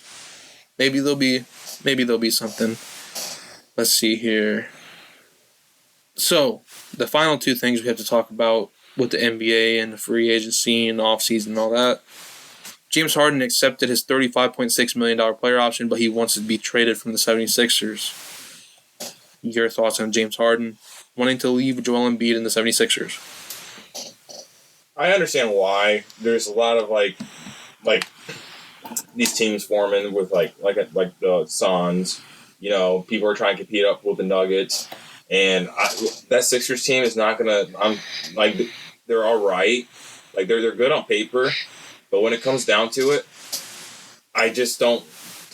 there'll be something. Let's see here. So, the final two things we have to talk about with the NBA and the free agency and offseason and all that. James Harden accepted his $35.6 million player option, but he wants to be traded from the 76ers. Your thoughts on James Harden wanting to leave Joel Embiid in the 76ers? I understand why. There's a lot of, these teams forming with, like the Suns. People are trying to compete up with the Nuggets. And that Sixers team is not going to... they're all right. They're good on paper. But when it comes down to it, I just don't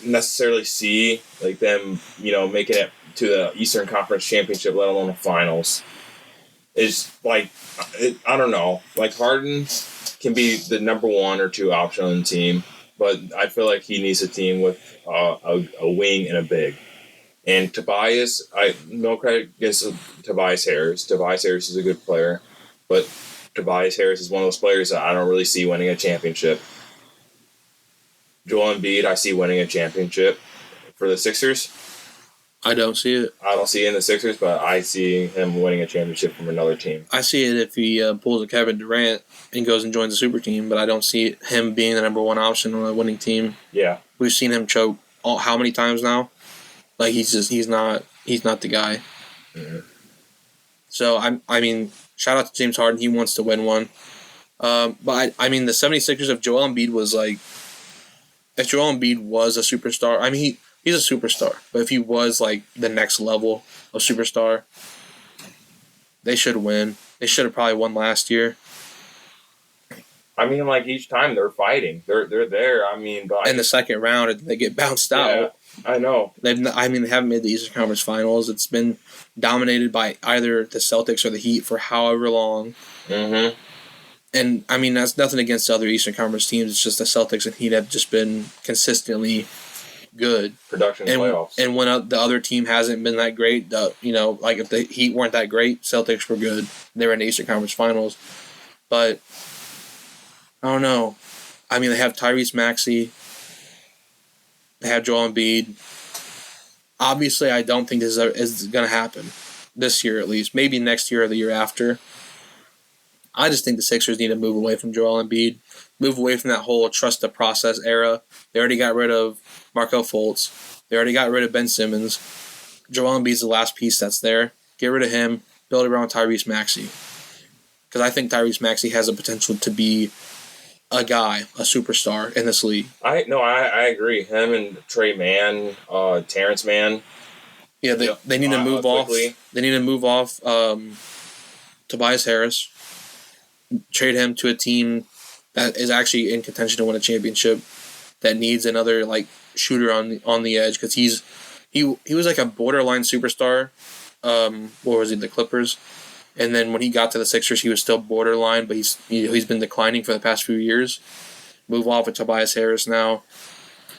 necessarily see them, making it to the Eastern Conference Championship, let alone the finals. It's I don't know. Harden can be the number 1 or 2 option on the team, but I feel like he needs a team with a wing and a big. And Tobias, no credit gets Tobias Harris. Tobias Harris is a good player, but Tobias Harris is one of those players that I don't really see winning a championship. Joel Embiid, I see winning a championship. For the Sixers, I don't see it. I don't see it in the Sixers, but I see him winning a championship from another team. I see it if he pulls a Kevin Durant and goes and joins a super team, but I don't see him being the number 1 option on a winning team. Yeah. We've seen him choke how many times now? He's not the guy. Mm-hmm. So, shout out to James Harden. He wants to win one. But, the 76ers, if Joel Embiid was, if Joel Embiid was a superstar, he's a superstar. But if he was, the next level of superstar, they should win. They should have probably won last year. Each time they're fighting. They're there. But in the second round, they get bounced out. I know. They haven't made the Eastern Conference Finals. It's been dominated by either the Celtics or the Heat for however long. Mm-hmm. And, that's nothing against the other Eastern Conference teams. It's just the Celtics and Heat have just been consistently good. Production playoffs. And when the other team hasn't been that great, if the Heat weren't that great, Celtics were good. They were in the Eastern Conference Finals. But, I don't know. They have Tyrese Maxey. They have Joel Embiid. Obviously, I don't think this is going to happen this year at least. Maybe next year or the year after. I just think the Sixers need to move away from Joel Embiid. Move away from that whole trust the process era. They already got rid of Markelle Fultz. They already got rid of Ben Simmons. Joel Embiid's the last piece that's there. Get rid of him. Build around Tyrese Maxey. Because I think Tyrese Maxey has the potential to be a guy, a superstar in this league. I agree. Him and Trey Mann, Terrence Mann. Yeah, they need to move off. They need to move off Tobias Harris, trade him to a team that is actually in contention to win a championship, that needs another like shooter on the edge, because he was like a borderline superstar. What was he, the Clippers? And then when he got to the Sixers, he was still borderline, but he's been declining for the past few years. Move off with Tobias Harris now.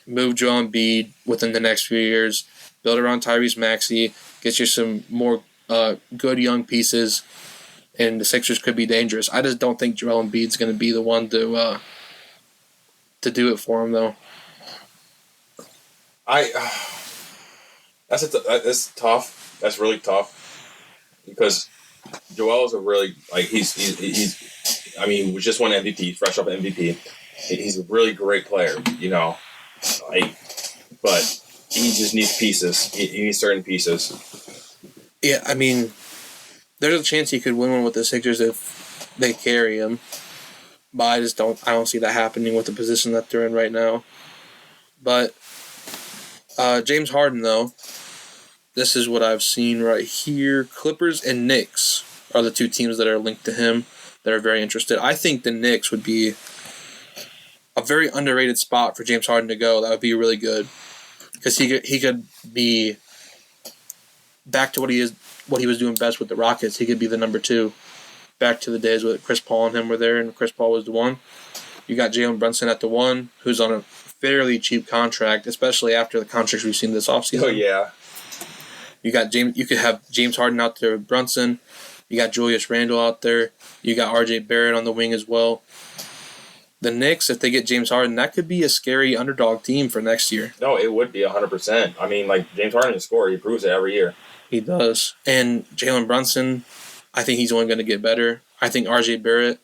Move Joel Embiid within the next few years. Build around Tyrese Maxey. Get you some more good young pieces, and the Sixers could be dangerous. I just don't think Joel Embiid's going to be the one to do it for him, though. That's tough. That's really tough, because Joel is a really he's he was just won MVP, fresh up MVP. He's a really great player, but he just needs pieces. He needs certain pieces. Yeah, I mean, there's a chance he could win one with the Sixers if they carry him, but I don't see that happening with the position that they're in right now. But James Harden, though, this is what I've seen right here. Clippers and Knicks are the two teams that are linked to him that are very interested. I think the Knicks would be a very underrated spot for James Harden to go. That would be really good, because he could be back to what he was doing best with the Rockets. He could be the number 2, back to the days where Chris Paul and him were there, and Chris Paul was the 1. You got Jalen Brunson at the 1, who's on a fairly cheap contract, especially after the contracts we've seen this offseason. Oh yeah. You could have James Harden out there with Brunson. You got Julius Randle out there. You got R.J. Barrett on the wing as well. The Knicks, if they get James Harden, that could be a scary underdog team for next year. No, it would be 100%. I mean, James Harden is a scorer. He proves it every year. He does. And Jalen Brunson, I think he's only going to get better. I think R.J. Barrett,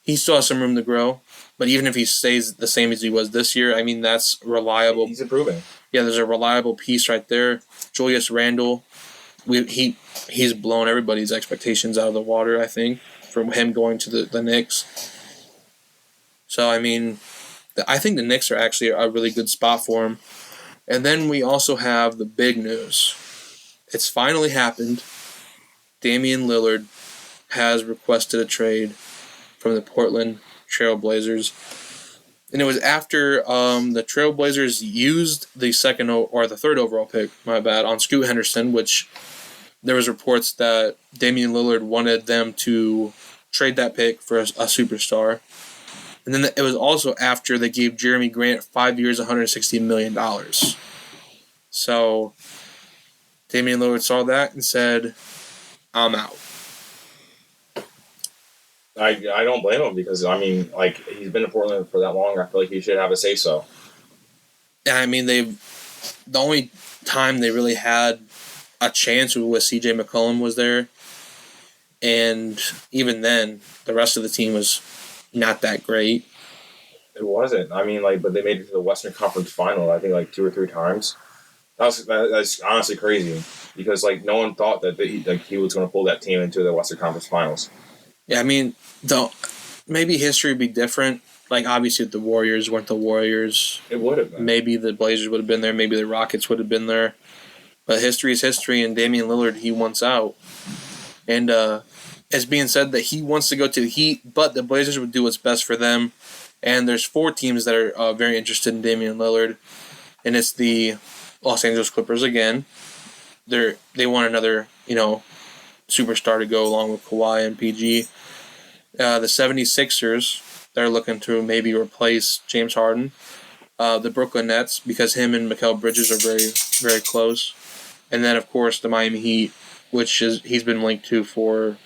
he still has some room to grow. But even if he stays the same as he was this year, I mean, that's reliable. He's improving. Yeah, there's a reliable piece right there. Julius Randle, he's blown everybody's expectations out of the water, I think, from him going to the Knicks. So, I mean, I think the Knicks are actually a really good spot for him. And then we also have the big news. It's finally happened. Damian Lillard has requested a trade from the Portland Trail Blazers. And it was after the Trailblazers used the third overall pick, on Scoot Henderson, which there was reports that Damian Lillard wanted them to trade that pick for a superstar. And then it was also after they gave Jeremy Grant 5 years, $160 million. So Damian Lillard saw that and said, I'm out. I don't blame him, because, he's been in Portland for that long. I feel like he should have a say-so. Yeah, I mean, the only time they really had a chance was C.J. McCollum was there. And even then, the rest of the team was not that great. It wasn't. But they made it to the Western Conference Final, I think, 2 or 3 times. That's honestly crazy, because, no one thought that he was going to pull that team into the Western Conference Finals. Yeah, I mean, maybe history would be different. Obviously, if the Warriors weren't the Warriors, it would have been. Maybe the Blazers would have been there. Maybe the Rockets would have been there. But history is history, and Damian Lillard, he wants out. And it's being said that he wants to go to the Heat, but the Blazers would do what's best for them. And there's 4 teams that are very interested in Damian Lillard. And it's the Los Angeles Clippers again. They want another, superstar to go along with Kawhi and PG. The 76ers, they're looking to maybe replace James Harden. The Brooklyn Nets, because him and Mikal Bridges are very, very close. And then, of course, the Miami Heat, which he's been linked to for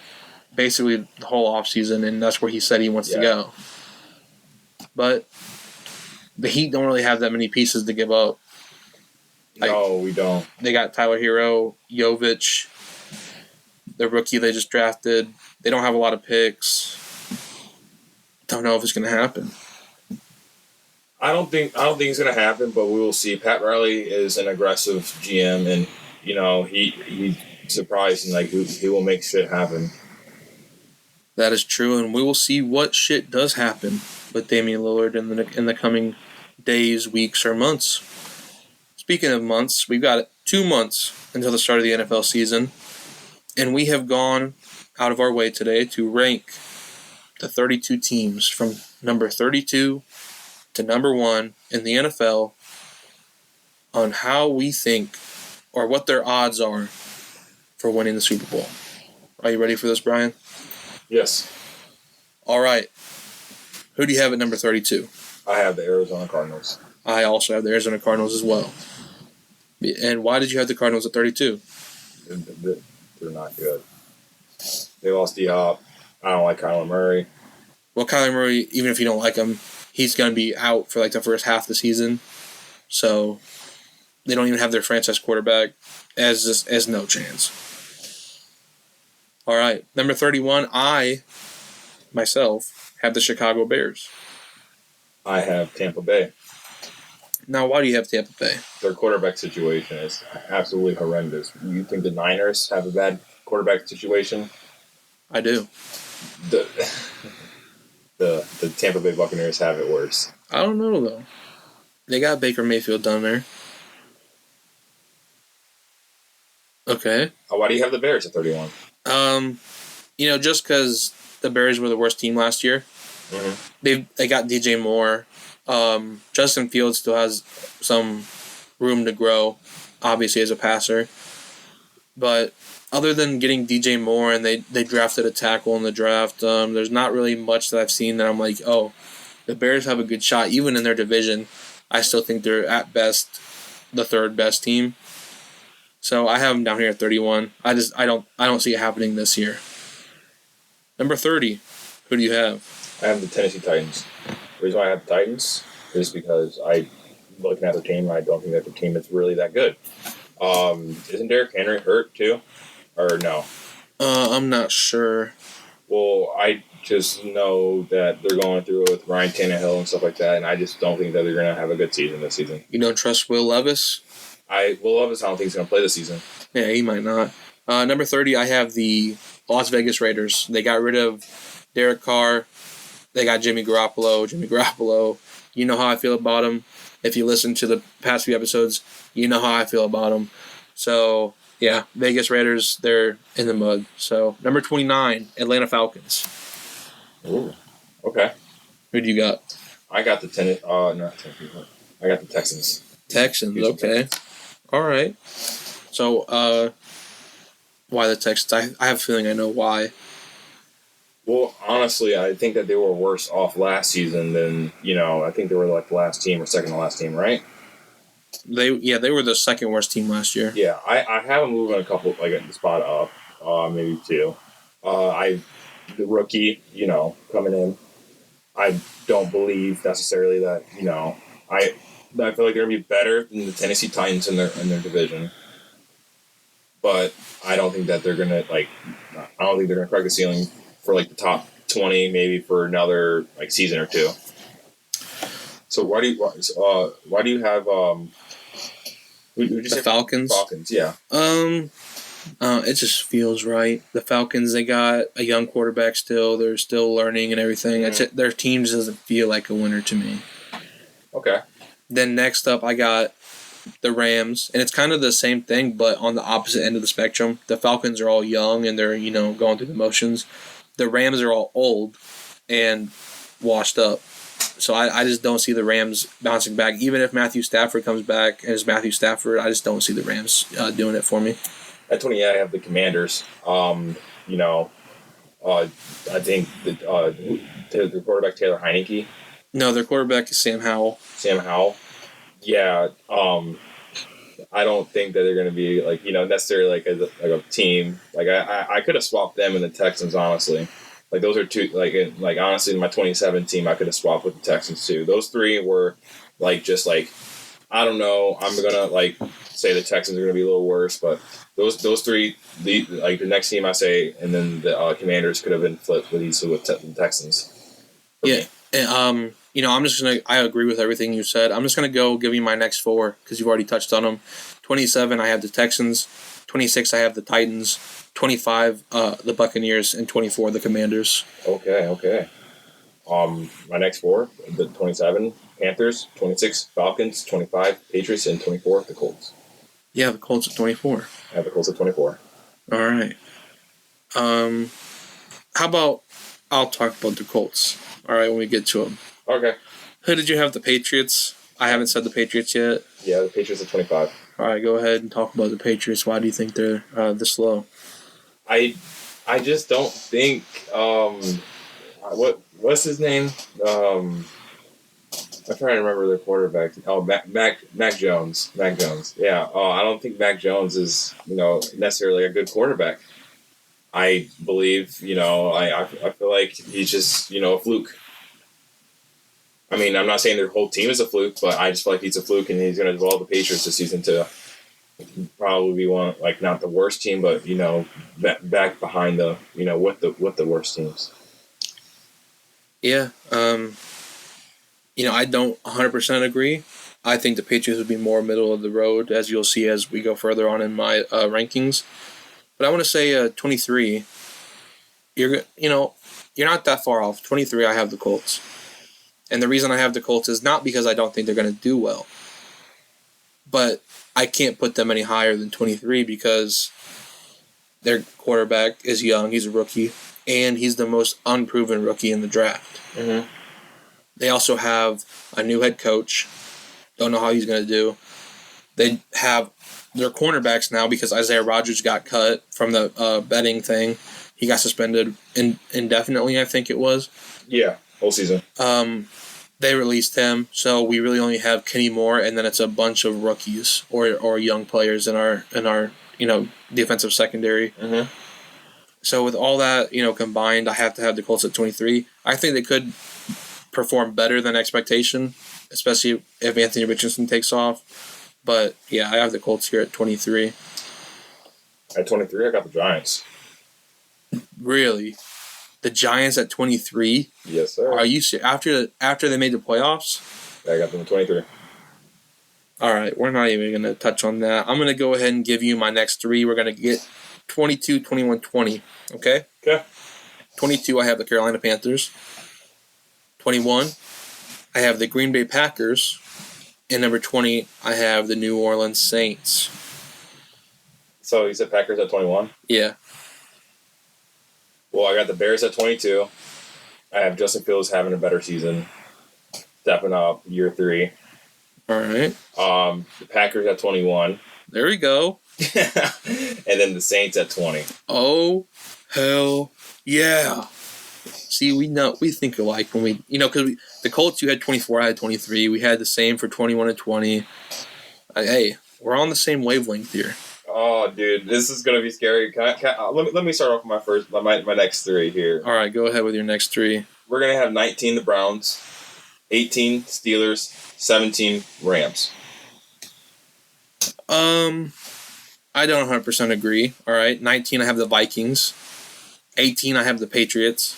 basically the whole offseason, and that's where he said he wants to go. But the Heat don't really have that many pieces to give up. No, we don't. They got Tyler Hero, Jovic, the rookie they just drafted. They don't have a lot of picks. Don't know if it's going to happen. I don't think it's going to happen, but we will see. Pat Riley is an aggressive GM, and he's surprised, and he will make shit happen. That is true, and we will see what shit does happen. with Damian Lillard in the coming days, weeks, or months. Speaking of months, we've got 2 months until the start of the NFL season, and we have gone out of our way today to rank the 32 teams from number 32 to number 1 in the NFL on how we think or what their odds are for winning the Super Bowl. Are you ready for this, Brian? Yes. All right. Who do you have at number 32? I have the Arizona Cardinals. I also have the Arizona Cardinals as well. And why did you have the Cardinals at 32? They're not good. They lost D-Hop. I don't like Kyler Murray. Well, Kyler Murray, even if you don't like him, he's going to be out for like the first half of the season. So they don't even have their franchise quarterback as no chance. All right. Number 31, I, myself, have the Chicago Bears. I have Tampa Bay. Now, why do you have Tampa Bay? Their quarterback situation is absolutely horrendous. You think the Niners have a bad quarterback situation? I do. The Tampa Bay Buccaneers have it worse. I don't know, though. They got Baker Mayfield down there. Okay. Why do you have the Bears at 31? Just because the Bears were the worst team last year. Mm-hmm. They got DJ Moore. Justin Fields still has some room to grow, obviously, as a passer. But other than getting DJ Moore and they drafted a tackle in the draft, there's not really much that I've seen that I'm like, oh, the Bears have a good shot. Even in their division, I still think they're at best the third best team. So I have them down here at 31. I don't see it happening this year. Number 30, who do you have? I have the Tennessee Titans. The reason why I have the Titans is because looking at their team, I don't think that their team is really that good. Isn't Derrick Henry hurt too? Or no? I'm not sure. Well, I just know that they're going through it with Ryan Tannehill and stuff like that, and I just don't think that they're going to have a good season this season. You don't trust Will Levis? Will Levis, I don't think he's going to play this season. Yeah, he might not. Number 30, I have the Las Vegas Raiders. They got rid of Derek Carr. They got Jimmy Garoppolo. You know how I feel about him. If you listen to the past few episodes, you know how I feel about him. So, yeah, Vegas Raiders, they're in the mud. So, number 29, Atlanta Falcons. Ooh, okay. Who do you got? I got the I got the Texans. Texans, okay. All right. So, why the Texans? I have a feeling I know why. Well, honestly, I think that they were worse off last season than, I think they were like the last team or second to last team, right? They were the second worst team last year. Yeah, I have them moving a couple, like a spot up, maybe two. The rookie, coming in, I don't believe necessarily that, I feel like they're going to be better than the Tennessee Titans in their division. But I don't think that they're going to, I don't think they're going to crack the ceiling for the top 20, maybe for another season or two. So why do you have the Falcons? Falcons, yeah. It just feels right. The Falcons, they got a young quarterback still. They're still learning and everything. Mm-hmm. Their team just doesn't feel like a winner to me. Okay. Then next up, I got the Rams, and it's kind of the same thing, but on the opposite end of the spectrum. The Falcons are all young and they're going through the motions. The Rams are all old and washed up. So I just don't see the Rams bouncing back. Even if Matthew Stafford comes back and is Matthew Stafford, I just don't see the Rams doing it for me. At 28, I have the Commanders. I think the quarterback, Taylor Heineke. No, their quarterback is Sam Howell. Yeah. I don't think that they're going to be necessarily a team. I could have swapped them and the Texans, honestly. Those are two. Honestly, my 27 team, I could have swapped with the Texans too. Those three were I don't know. I'm gonna say the Texans are gonna be a little worse, but those three, the next team I say, and then the Commanders could have been flipped with the Texans. Yeah. And, I agree with everything you said. I'm just going to go give you my next four because you've already touched on them. 27, I have the Texans. 26, I have the Titans. 25, the Buccaneers. And 24, the Commanders. Okay. My next four, the 27 Panthers, 26 Falcons, 25 Patriots, and 24 the Colts. Yeah, the Colts at 24. I have the Colts at 24. All right. How about I'll talk about the Colts. All right, when we get to them. Okay. Who did you have? The Patriots? I haven't said the Patriots yet. Yeah, the Patriots at 25. All right, go ahead and talk about the Patriots. Why do you think they're this low? I just don't think what's his name? I'm trying to remember their quarterback. Oh, Mac Jones. Mac Jones. Yeah. Oh, I don't think Mac Jones is necessarily a good quarterback. I believe I feel like he's just a fluke. I mean, I'm not saying their whole team is a fluke, but I just feel like he's a fluke, and he's going to develop the Patriots this season to probably be one, like, not the worst team, but back behind the with the worst teams. Yeah. I don't 100% agree. I think the Patriots would be more middle of the road, as you'll see as we go further on in my rankings. But I want to say 23. You're not that far off. 23, I have the Colts. And the reason I have the Colts is not because I don't think they're going to do well, but I can't put them any higher than 23 because their quarterback is young. He's a rookie, and he's the most unproven rookie in the draft. Mm-hmm. They also have a new head coach. Don't know how he's going to do. They have their cornerbacks now because Isaiah Rodgers got cut from the betting thing. He got suspended indefinitely, I think it was. Yeah, whole season. They released him, so we really only have Kenny Moore, and then it's a bunch of rookies or young players in our defensive secondary. Mm-hmm. So with all that combined, I have to have the Colts at 23. I think they could perform better than expectation, especially if Anthony Richardson takes off. But yeah, I have the Colts here at 23. At 23, I got the Giants. Really? The Giants at 23? Yes, sir. Are you after they made the playoffs? I got them at 23. All right, we're not even going to touch on that. I'm going to go ahead and give you my next three. We're going to get 22, 21, 20. Okay? Okay. 22, I have the Carolina Panthers. 21, I have the Green Bay Packers. And number 20, I have the New Orleans Saints. So you said Packers at 21? Yeah. Well, I got the Bears at 22. I have Justin Fields having a better season, stepping up year 3. All right. The Packers at 21. There we go. And then the Saints at 20. Oh, hell yeah. See, we think alike when we, because the Colts, you had 24, I had 23. We had the same for 21 and 20. Hey, we're on the same wavelength here. Oh, dude, this is gonna be scary. Let me start off with my next three here. All right, go ahead with your next three. We're gonna have 19 the Browns, 18 Steelers, 17 Rams. I don't 100% agree. All right, 19 I have the Vikings, 18 I have the Patriots,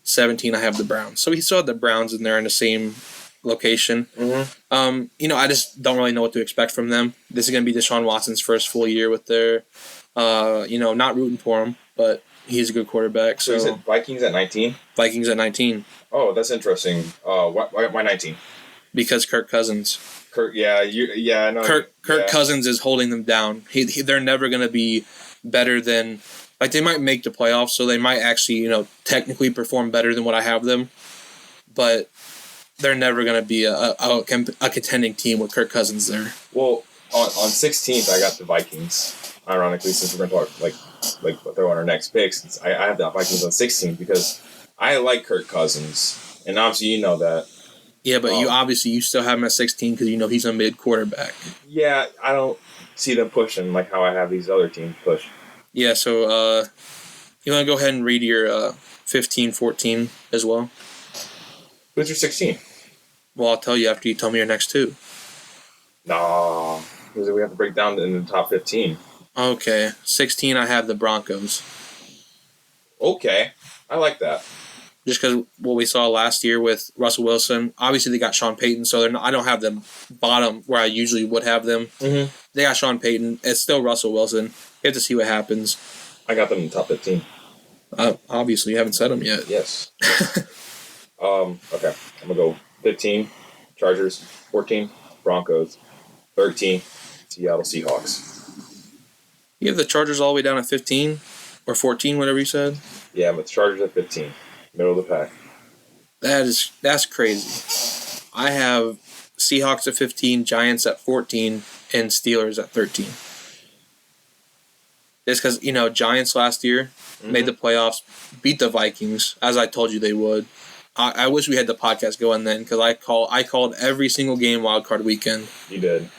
17 I have the Browns. So we still have the Browns in there in the same location. Mm-hmm. I just don't really know what to expect from them. This is going to be Deshaun Watson's first full year with their, not rooting for him, but he's a good quarterback. So you said Vikings at 19? Vikings at 19. Oh, that's interesting. Why 19? Because Kirk Cousins. Kirk Cousins is holding them down. They're never going to be better than, like, they might make the playoffs, so they might actually, technically perform better than what I have them, but they're never going to be a contending team with Kirk Cousins there. Well, on 16th, I got the Vikings. Ironically, since we're going to talk like throw on our next picks, I have the Vikings on 16th because I like Kirk Cousins, and obviously you know that. Yeah, but you still have him at 16 because he's a mid quarterback. Yeah, I don't see them pushing like how I have these other teams push. Yeah, so you want to go ahead and read your 15, 14 as well? Who's your 16? Well, I'll tell you after you tell me your next two. No, because we have to break down in the top 15. Okay, 16 I have the Broncos. Okay, I like that. Just because what we saw last year with Russell Wilson, obviously they got Sean Payton, so I don't have them bottom where I usually would have them. Mm-hmm. They got Sean Payton. It's still Russell Wilson. You have to see what happens. I got them in the top 15. Obviously, you haven't said them yet. Yes. Okay. I'm going to go 15, Chargers. 14, Broncos. 13, Seattle Seahawks. You have the Chargers all the way down at 15 or 14, whatever you said. Yeah, I'm with the Chargers at 15. Middle of the pack. That's crazy. I have Seahawks at 15, Giants at 14, and Steelers at 13. Just because, Giants last year made the playoffs, beat the Vikings, as I told you they would. I wish we had the podcast going then, because I called every single game wild card weekend. You did.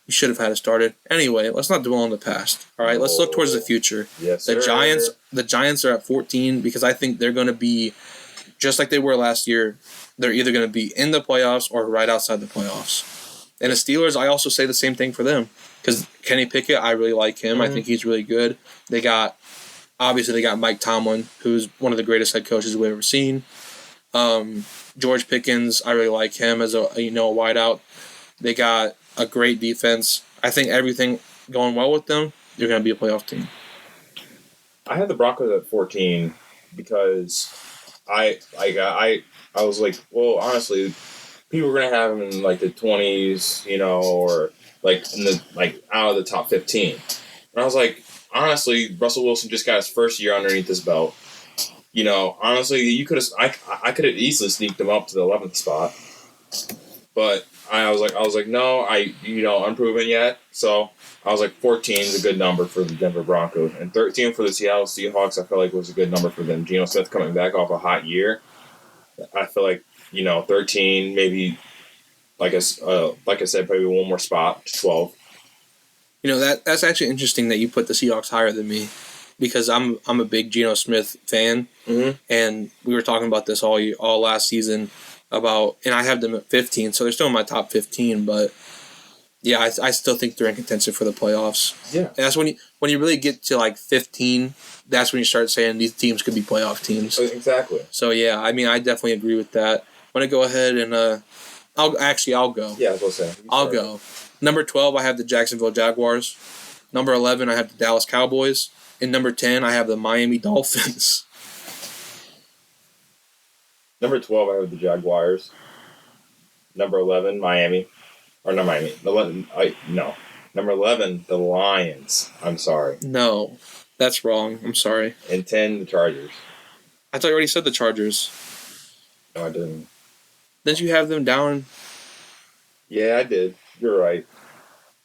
You should have had it started. Anyway, let's not dwell on the past. All right, let's look towards the future. Yes, the sir. The Giants are at 14 because I think they're going to be just like they were last year. They're either going to be in the playoffs or right outside the playoffs. And the Steelers, I also say the same thing for them because Kenny Pickett, I really like him. I think he's really good. They got Mike Tomlin, who's one of the greatest head coaches we've ever seen. George Pickens, I really like him as a wideout. They got a great defense. I think everything going well with them, they're going to be a playoff team. I had the Broncos at 14 because I was like, well, honestly, people are gonna have them in like the 20s, or like in the out of the top 15. And I was like, honestly, Russell Wilson just got his first year underneath his belt. Honestly, you could have I could have easily sneaked him up to the 11th spot, but I was like, no, unproven yet. So I was like, 14 is a good number for the Denver Broncos, and 13 for the Seattle Seahawks. I felt like was a good number for them. Geno Smith coming back off a hot year. I feel like 13 maybe. Like I said, probably one more spot, 12. That's actually interesting that you put the Seahawks higher than me, because I'm a big Geno Smith fan, and we were talking about this all last season and I have them at 15, so they're still in my top 15. But yeah, I still think they're in contention for the playoffs. Yeah, and that's when you really get to like 15. That's when you start saying these teams could be playoff teams. Exactly. So yeah, I definitely agree with that. I'm gonna go ahead and I'll go. Yeah, that's what I'm saying. I'll go. Number 12, I have the Jacksonville Jaguars. Number 11, I have the Dallas Cowboys. And number 10, I have the Miami Dolphins. Number 12, I have the Jaguars. Number 11, Miami. Or not Miami. No. Number 11, the Lions. I'm sorry. No, that's wrong. I'm sorry. And 10, the Chargers. I thought you already said the Chargers. No, I didn't. Didn't you have them down? Yeah, I did. You're right.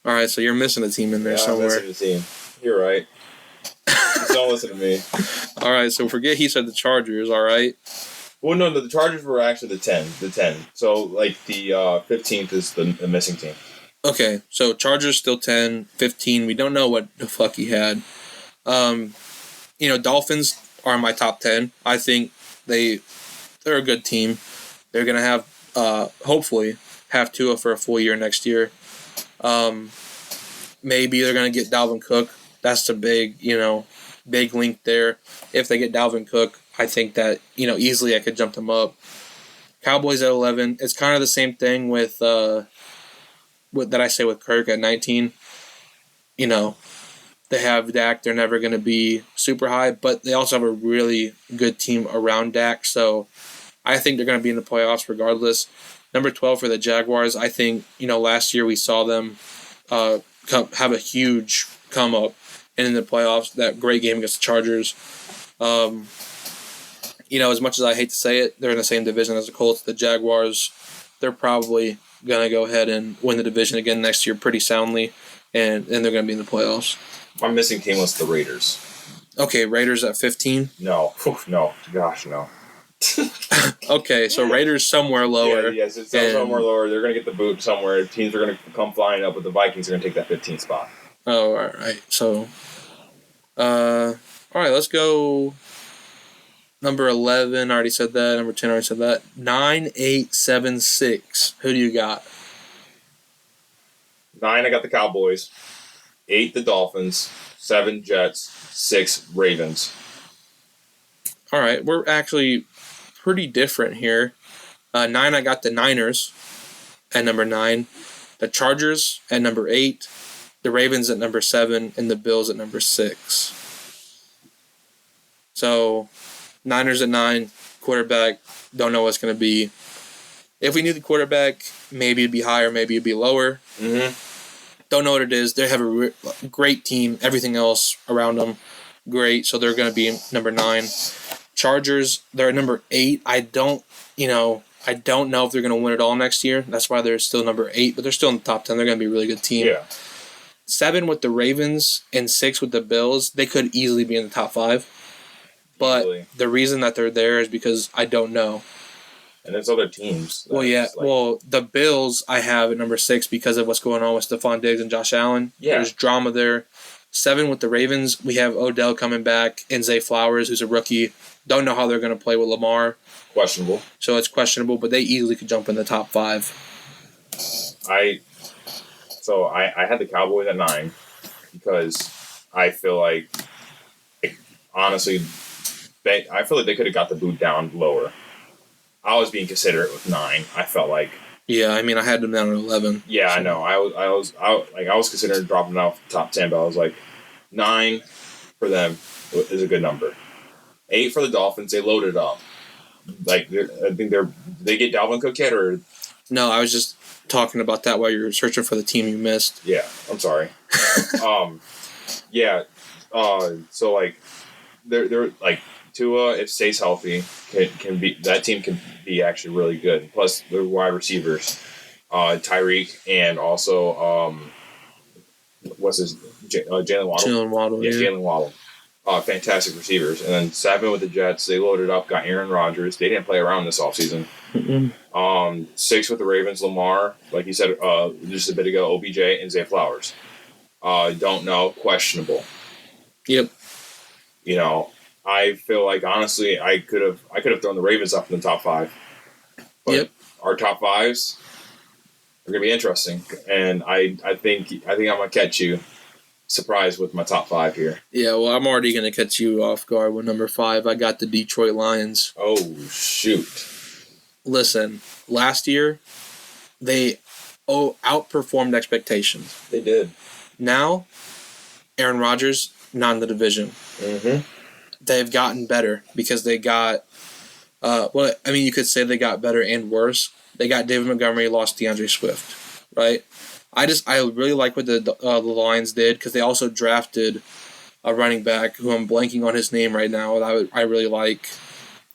All right, so you're missing a team in there somewhere. I'm missing a team. You're right. Just don't listen to me. All right, so forget he said the Chargers, all right? Well, no, the Chargers were actually the 10. So, like, the 15th is the missing team. Okay, so Chargers still 10, 15. We don't know what the fuck he had. Dolphins are in my top 10. I think they're a good team. They're going to have, hopefully, have Tua for a full year next year. Maybe they're going to get Dalvin Cook. That's the big link there. If they get Dalvin Cook, I think that, easily I could jump them up. Cowboys at 11. It's kind of the same thing with that I say with Kirk at 19. They have Dak. They're never going to be super high, but they also have a really good team around Dak. So I think they're going to be in the playoffs regardless. Number 12 for the Jaguars. I think, last year we saw them have a huge come up and in the playoffs, that great game against the Chargers. As much as I hate to say it, they're in the same division as the Colts. The Jaguars, they're probably going to go ahead and win the division again next year pretty soundly, and they're going to be in the playoffs. My missing team was the Raiders. Okay, Raiders at 15? No. Gosh, no. Okay, so Raiders somewhere lower. Yeah, it's somewhere lower. They're going to get the boot somewhere. Teams are going to come flying up, but the Vikings are going to take that 15th spot. Oh, all right. So, all right, let's go. Number 11, I already said that. Number 10, I already said that. 9, 8, 7, 6. Who do you got? 9, I got the Cowboys. 8, the Dolphins. 7, Jets. 6, Ravens. All right, we're actually pretty different here. 9, I got the Niners at number 9. The Chargers at number 8. The Ravens at number 7. And the Bills at number 6. So, Niners at 9, quarterback, don't know what's going to be. If we knew the quarterback, maybe it'd be higher, maybe it'd be lower. Mm-hmm. Don't know what it is. They have a great team. Everything else around them, great. So they're going to be number 9. Chargers, they're at number 8. I don't know if they're going to win it all next year. That's why they're still number 8, but they're still in the top 10. They're going to be a really good team. Yeah. 7 with the Ravens and 6 with the Bills. They could easily be in the top 5. But the reason that they're there is because I don't know. And there's other teams. Well, yeah. Well, the Bills I have at number 6 because of what's going on with Stephon Diggs and Josh Allen. Yeah. There's drama there. 7 with the Ravens. We have Odell coming back and Zay Flowers, who's a rookie. Don't know how they're going to play with Lamar. Questionable. So it's questionable, but they easily could jump in the top 5. I had the Cowboys at 9 because I feel like, honestly, I feel like they could have got the boot down lower. I was being considerate with 9. I felt like. Yeah, I mean, I had them down at 11. Yeah, so. I know. I was considering dropping them out the top 10, but I was like, 9 for them is a good number. 8 for the Dolphins. They loaded up. Like, I think they get Dalvin Cook yet, or no? I was just talking about that while you were searching for the team you missed. Yeah, I'm sorry. Yeah. So like, they're like Tua, if stays healthy, can be that team can be actually really good. Plus the wide receivers, Tyreek, and also what's his Jalen Waddle. Jalen Waddle. Yeah, yeah. Jalen Waddle. Fantastic receivers. And then 7 with the Jets. They loaded up, got Aaron Rodgers. They didn't play around this offseason. 6 with the Ravens, Lamar. Like you said just a bit ago, OBJ and Zay Flowers. Don't know. Questionable. Yep. You know, I feel like, honestly, I could have thrown the Ravens up in the top 5. But our top 5s are going to be interesting. And I think I'm going to catch you surprised with my top 5 here. Yeah, well, I'm already going to catch you off guard with number 5. I got the Detroit Lions. Oh, shoot. Listen, last year, they outperformed expectations. They did. Now, Aaron Rodgers, not in the division. Mm-hmm. They've gotten better because they got, you could say they got better and worse. They got David Montgomery, lost DeAndre Swift, right? I really like what the Lions did because they also drafted a running back who I'm blanking on his name right now that I really like.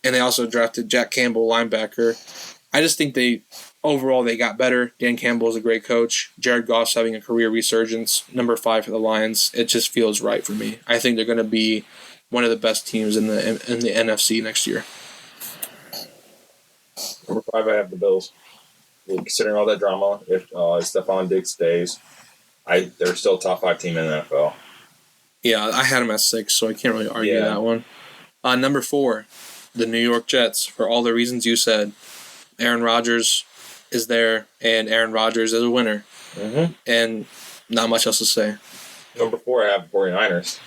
And they also drafted Jack Campbell, linebacker. I just think overall they got better. Dan Campbell is a great coach. Jared Goff's having a career resurgence. Number 5 for the Lions. It just feels right for me. I think they're going to be one of the best teams in the NFC next year. Number 5, I have the Bills. Considering all that drama, if Stephon Diggs stays, they're still a top 5 team in the NFL. Yeah, I had them at 6, so I can't really argue that one. Number 4, the New York Jets, for all the reasons you said. Aaron Rodgers is there, and Aaron Rodgers is a winner. Mm-hmm. And not much else to say. Number 4, I have the 49ers.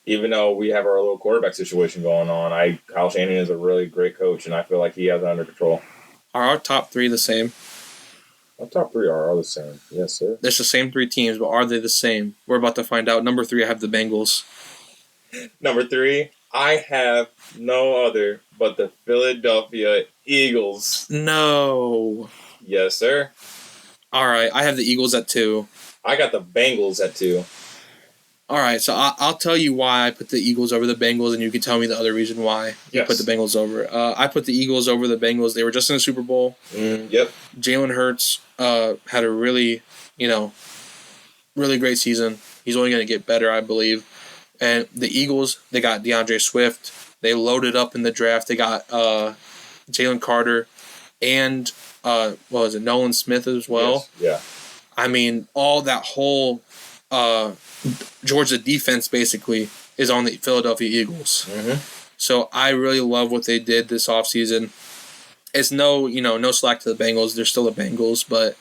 Even though we have our little quarterback situation going on, Kyle Shanahan is a really great coach, and I feel like he has it under control. Are our top 3 the same? Our top 3 are all the same. Yes, sir. There's the same 3 teams, but are they the same? We're about to find out. Number 3, I have the Bengals. Number 3, I have no other but the Philadelphia Eagles. No. Yes, sir. All right, I have the Eagles at 2. I got the Bengals at 2. All right, so I'll tell you why I put the Eagles over the Bengals, and you can tell me the other reason why you put the Bengals over. I put the Eagles over the Bengals. They were just in the Super Bowl. Yep. Jalen Hurts had a really great season. He's only going to get better, I believe. And the Eagles, they got DeAndre Swift. They loaded up in the draft. They got Jalen Carter and Nolan Smith as well. Yes. Yeah. I mean, all that whole Georgia defense basically is on the Philadelphia Eagles. Mm-hmm. So I really love what they did this offseason. It's no slack to the Bengals. They're still the Bengals, but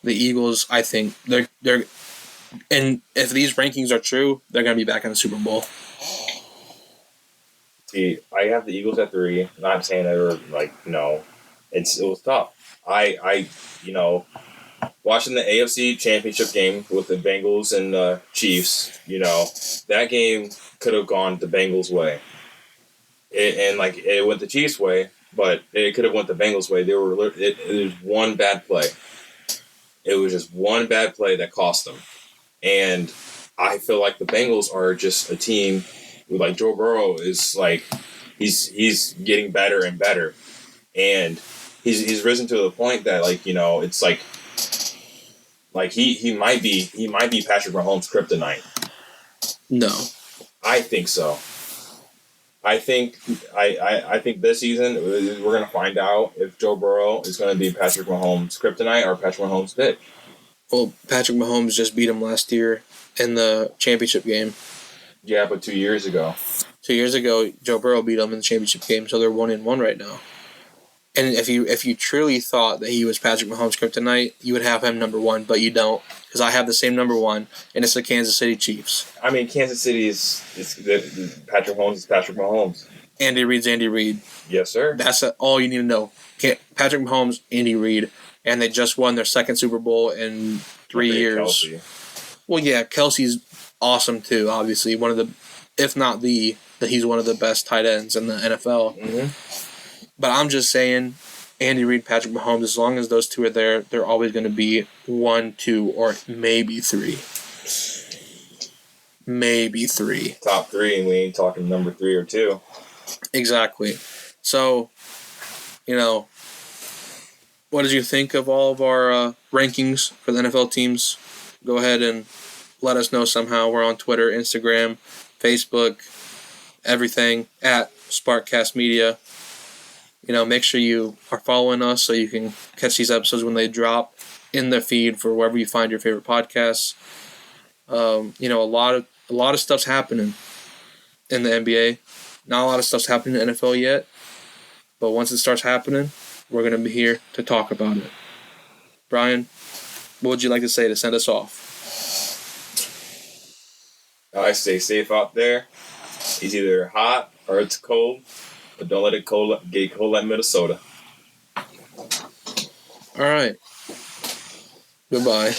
the Eagles, I think they're and if these rankings are true, they're going to be back in the Super Bowl. See, I have the Eagles at 3. Not saying they were it was tough. I watching the AFC Championship game with the Bengals and Chiefs, that game could have gone the Bengals' way. it went the Chiefs' way, but it could have went the Bengals' way. It was one bad play. It was just one bad play that cost them. And I feel like the Bengals are just a team who, like, Joe Burrow is like, he's getting better and better. And he's risen to the point that, like, it's like he might be Patrick Mahomes' kryptonite. No. I think so. I think this season we're going to find out if Joe Burrow is going to be Patrick Mahomes' kryptonite or Patrick Mahomes' pick. Well, Patrick Mahomes just beat him last year in the championship game. Yeah, but 2 years ago. 2 years ago, Joe Burrow beat him in the championship game, so they're 1-1 right now. And if you truly thought that he was Patrick Mahomes' kryptonite, you would have him number 1, but you don't, because I have the same number 1, and it's the Kansas City Chiefs. I mean, Kansas City is Patrick Mahomes is Patrick Mahomes. Andy Reid's Andy Reid. Yes, sir. That's all you need to know. Patrick Mahomes, Andy Reid, and they just won their second Super Bowl in 3 years. Kelce. Well, yeah, Kelsey's awesome too. Obviously, one of the, if not that he's one of the best tight ends in the NFL. Mm-hmm. But I'm just saying, Andy Reid, Patrick Mahomes, as long as those two are there, they're always going to be 1, 2, or maybe 3. Maybe 3. Top 3, and we ain't talking number 3 or 2. Exactly. So, what did you think of all of our rankings for the NFL teams? Go ahead and let us know somehow. We're on Twitter, Instagram, Facebook, everything, at SparkCast Media. Make sure you are following us so you can catch these episodes when they drop in the feed for wherever you find your favorite podcasts. A lot of stuff's happening in the NBA. Not a lot of stuff's happening in the NFL yet, but once it starts happening, we're going to be here to talk about it. Brian, what would you like to say to send us off? I stay safe out there. It's either hot or it's cold, but don't let it get cold like Minnesota. All right. Goodbye.